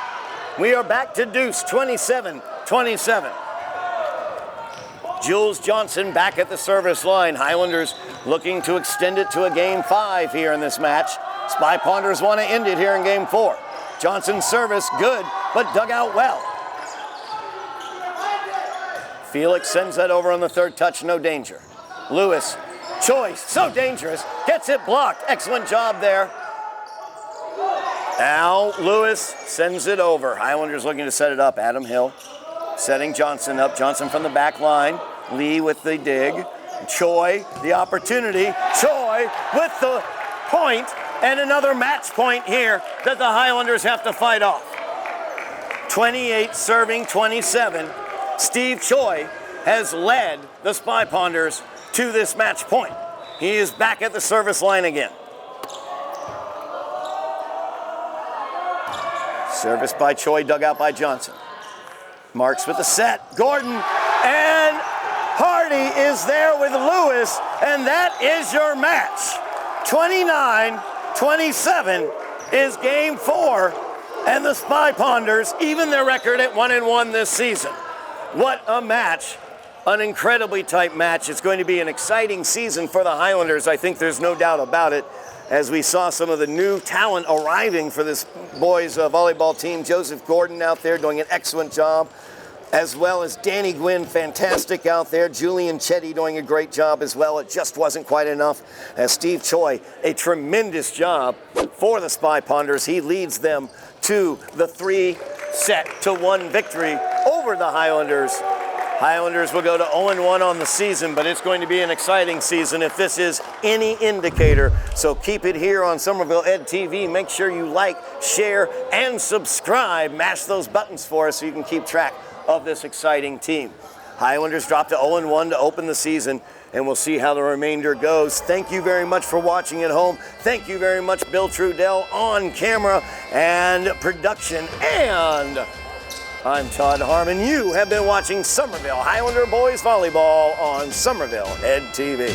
We are back to deuce, 27-27. Jules Johnson back at the service line. Highlanders looking to extend it to a Game 5 here in this match. Spy Ponders want to end it here in Game 4. Johnson's service, good, but dug out well. Felix sends that over on the third touch, no danger. Lewis, choice, so dangerous, gets it blocked. Excellent job there. Now Lewis sends it over. Highlanders looking to set it up. Adam Hill setting Johnson up. Johnson from the back line. Lee with the dig. Choi, the opportunity. Choi with the point, and another match point here that the Highlanders have to fight off. 28 serving 27. Steve Choi has led the Spy Ponders to this match point. He is back at the service line again. Service by Choi, dug out by Johnson. Marks with the set. Gordon and Hardy is there with Lewis, and that is your match. 29-27 is game 4, and the Spy Ponders even their record at 1-1 this season. What a match. An incredibly tight match. It's going to be an exciting season for the Highlanders. I think there's no doubt about it, as we saw some of the new talent arriving for this boys volleyball team. Joseph Gordon out there doing an excellent job, as well as Danny Gwynn, fantastic out there. Julian Chetty doing a great job as well. It just wasn't quite enough, as Steve Choi, a tremendous job for the Spy Ponders. He leads them to the 3-1 victory over the Highlanders. Highlanders will go to 0-1 on the season, but it's going to be an exciting season if this is any indicator. So keep it here on Somerville Ed TV. Make sure you like, share, and subscribe. Mash those buttons for us so you can keep track of this exciting team. Highlanders drop to 0-1 to open the season, and we'll see how the remainder goes. Thank you very much for watching at home. Thank you very much, Bill Trudell, on camera and production. And I'm Todd Harmon. You have been watching Somerville Highlander Boys Volleyball on Somerville Ed TV.